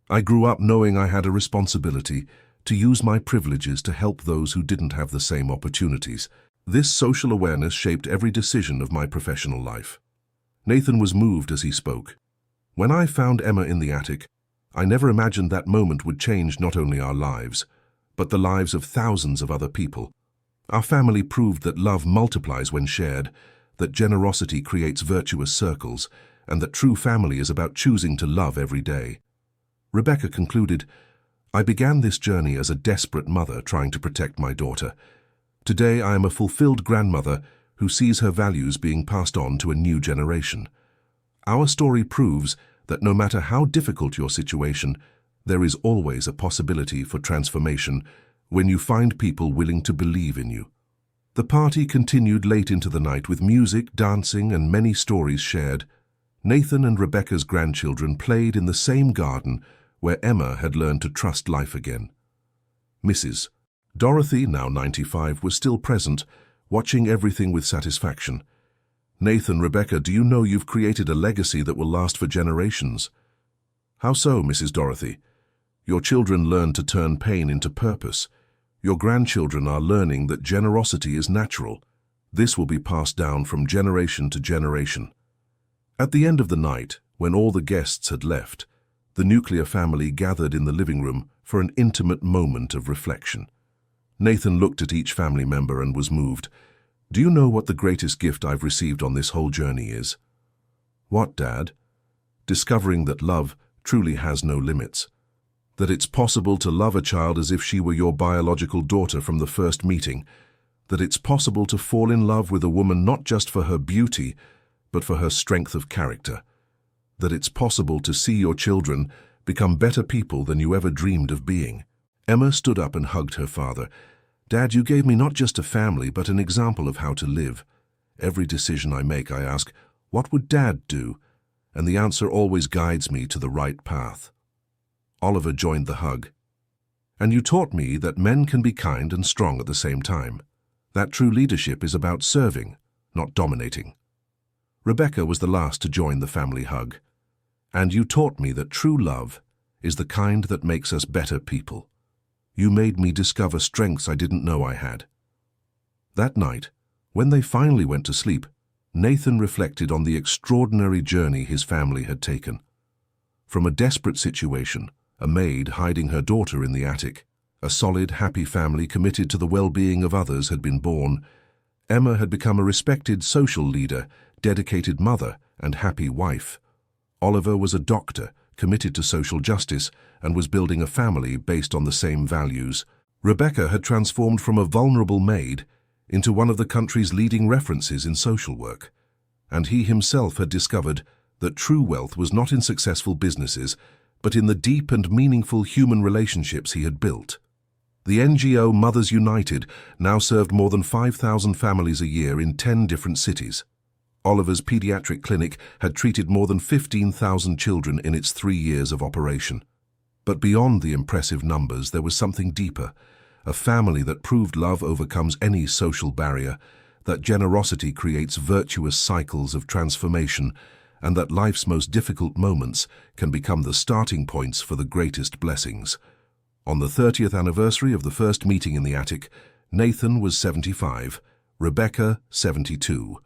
I grew up knowing I had a responsibility to use my privileges to help those who didn't have the same opportunities. This social awareness shaped every decision of my professional life. Nathan was moved as he spoke. When I found Emma in the attic, I never imagined that moment would change not only our lives, but the lives of thousands of other people. Our family proved that love multiplies when shared, that generosity creates virtuous circles, and that true family is about choosing to love every day. Rebecca concluded, "I began this journey as a desperate mother trying to protect my daughter. Today I am a fulfilled grandmother who sees her values being passed on to a new generation." Our story proves that no matter how difficult your situation, there is always a possibility for transformation when you find people willing to believe in you. The party continued late into the night with music, dancing, and many stories shared. Nathan and Rebecca's grandchildren played in the same garden where Emma had learned to trust life again. Mrs. Dorothy, now 95, was still present, watching everything with satisfaction. "Nathan, Rebecca, do you know you've created a legacy that will last for generations?" "How so, Mrs. Dorothy?" "Your children learned to turn pain into purpose. Your grandchildren are learning that generosity is natural. This will be passed down from generation to generation." At the end of the night, when all the guests had left, the nuclear family gathered in the living room for an intimate moment of reflection. Nathan looked at each family member and was moved. "Do you know what the greatest gift I've received on this whole journey is?" "What, Dad?" "Discovering that love truly has no limits. That it's possible to love a child as if she were your biological daughter from the first meeting. That it's possible to fall in love with a woman not just for her beauty, but for her strength of character. That it's possible to see your children become better people than you ever dreamed of being." Emma stood up and hugged her father. "Dad, you gave me not just a family, but an example of how to live. Every decision I make, I ask, what would Dad do? And the answer always guides me to the right path." Oliver joined the hug. "And you taught me that men can be kind and strong at the same time. That true leadership is about serving, not dominating." Rebecca was the last to join the family hug. "And you taught me that true love is the kind that makes us better people. You made me discover strengths I didn't know I had." That night, when they finally went to sleep, Nathan reflected on the extraordinary journey his family had taken. From a desperate situation, a maid hiding her daughter in the attic, a solid, happy family committed to the well-being of others had been born. Emma had become a respected social leader, dedicated mother, and happy wife. Oliver was a doctor, committed to social justice, and was building a family based on the same values. Rebecca had transformed from a vulnerable maid into one of the country's leading references in social work. And he himself had discovered that true wealth was not in successful businesses, but in the deep and meaningful human relationships he had built. The NGO Mothers United now served more than 5,000 families a year in 10 different cities. Oliver's pediatric clinic had treated more than 15,000 children in its 3 years of operation. But beyond the impressive numbers, there was something deeper, a family that proved love overcomes any social barrier, that generosity creates virtuous cycles of transformation, and that life's most difficult moments can become the starting points for the greatest blessings. On the 30th anniversary of the first meeting in the attic, Nathan was 75, Rebecca 72.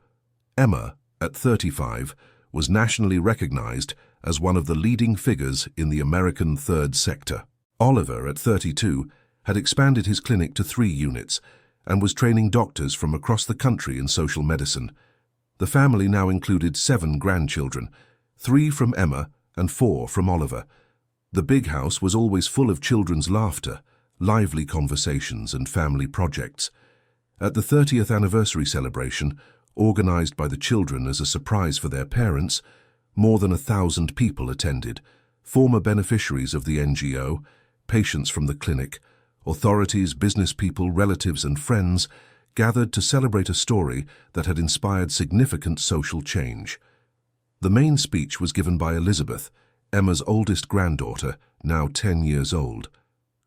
Emma, at 35, was nationally recognized as one of the leading figures in the American third sector. Oliver, at 32, had expanded his clinic to 3 units and was training doctors from across the country in social medicine. The family now included 7 grandchildren, 3 from Emma and 4 from Oliver. The big house was always full of children's laughter, lively conversations, and family projects. At the 30th anniversary celebration, organized by the children as a surprise for their parents, more than 1,000 people attended, former beneficiaries of the NGO, patients from the clinic, authorities, business people, relatives, and friends gathered to celebrate a story that had inspired significant social change. The main speech was given by Elizabeth, Emma's oldest granddaughter, now 10 years old.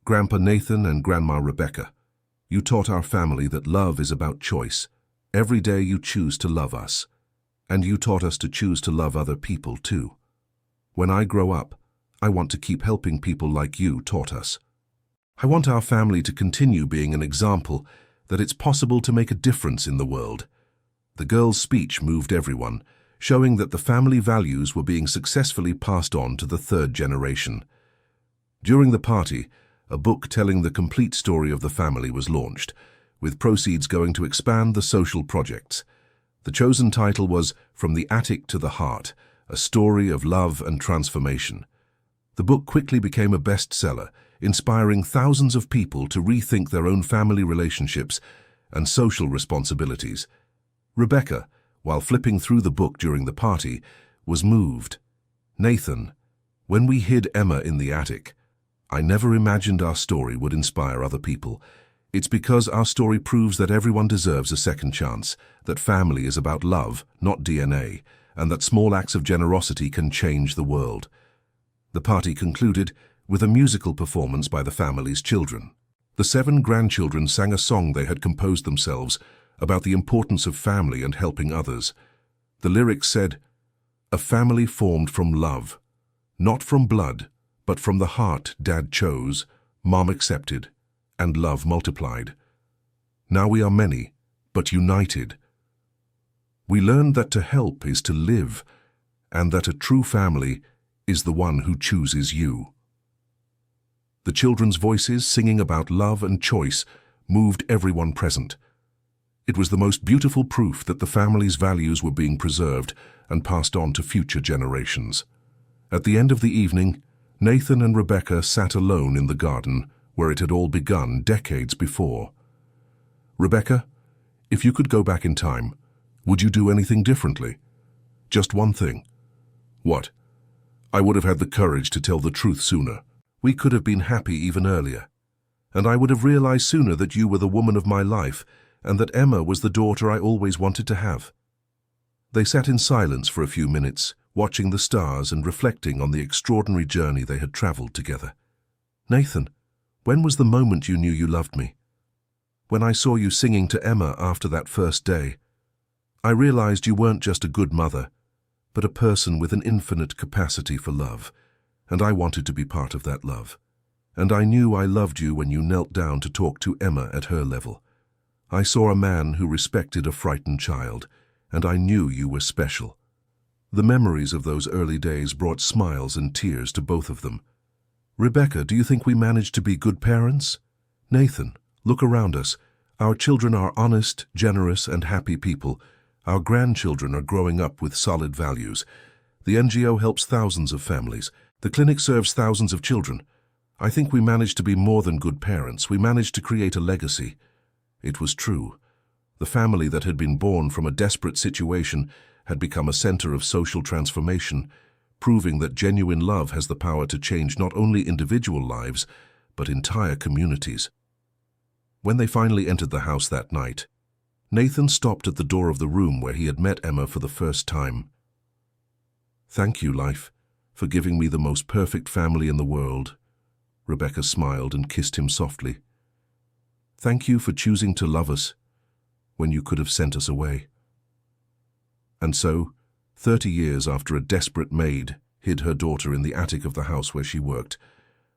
"Grandpa Nathan and Grandma Rebecca, you taught our family that love is about choice. Every day you choose to love us. And you taught us to choose to love other people too. When I grow up, I want to keep helping people like you taught us. I want our family to continue being an example that it's possible to make a difference in the world." The girl's speech moved everyone, showing that the family values were being successfully passed on to the 3rd generation. During the party, a book telling the complete story of the family was launched, with proceeds going to expand the social projects. The chosen title was From the Attic to the Heart, a story of love and transformation. The book quickly became a bestseller, inspiring thousands of people to rethink their own family relationships and social responsibilities. Rebecca, while flipping through the book during the party, was moved. Nathan, when we hid Emma in the attic, I never imagined our story would inspire other people. It's because our story proves that everyone deserves a second chance, that family is about love, not DNA, and that small acts of generosity can change the world. The party concluded with a musical performance by the family's children. The 7 grandchildren sang a song they had composed themselves about the importance of family and helping others. The lyrics said, "A family formed from love, not from blood, but from the heart Dad chose, Mom accepted, and love multiplied. Now we are many, but united. We learned that to help is to live, and that a true family is the one who chooses you." The children's voices singing about love and choice moved everyone present. It was the most beautiful proof that the family's values were being preserved and passed on to future generations. At the end of the evening, Nathan and Rebecca sat alone in the garden where it had all begun decades before. "Rebecca, if you could go back in time, would you do anything differently?" "Just one thing." "What?" "I would have had the courage to tell the truth sooner. We could have been happy even earlier. And I would have realized sooner that you were the woman of my life and that Emma was the daughter I always wanted to have." They sat in silence for a few minutes, watching the stars and reflecting on the extraordinary journey they had traveled together. "Nathan, when was the moment you knew you loved me?" "When I saw you singing to Emma after that first day. I realized you weren't just a good mother, but a person with an infinite capacity for love, and I wanted to be part of that love. And I knew I loved you when you knelt down to talk to Emma at her level. I saw a man who respected a frightened child, and I knew you were special." The memories of those early days brought smiles and tears to both of them. "Rebecca, do you think we managed to be good parents?" "Nathan, look around us. Our children are honest, generous, and happy people. Our grandchildren are growing up with solid values. The NGO helps thousands of families. The clinic serves thousands of children. I think we managed to be more than good parents. We managed to create a legacy." It was true. The family that had been born from a desperate situation had become a center of social transformation, proving that genuine love has the power to change not only individual lives, but entire communities. When they finally entered the house that night, Nathan stopped at the door of the room where he had met Emma for the first time. "Thank you, life, for giving me the most perfect family in the world." Rebecca smiled and kissed him softly. "Thank you for choosing to love us when you could have sent us away." And so, 30 years after a desperate maid hid her daughter in the attic of the house where she worked,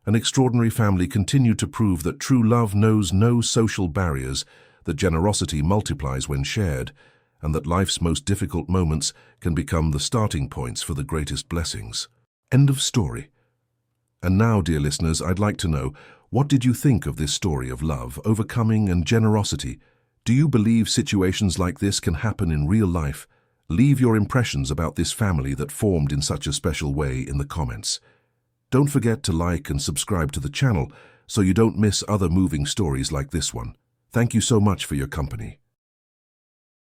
an extraordinary family continued to prove that true love knows no social barriers, that generosity multiplies when shared, and that life's most difficult moments can become the starting points for the greatest blessings. End of story. And now, dear listeners, I'd like to know, what did you think of this story of love, overcoming, and generosity? Do you believe situations like this can happen in real life? Leave your impressions about this family that formed in such a special way in the comments. Don't forget to like and subscribe to the channel so you don't miss other moving stories like this one. Thank you so much for your company.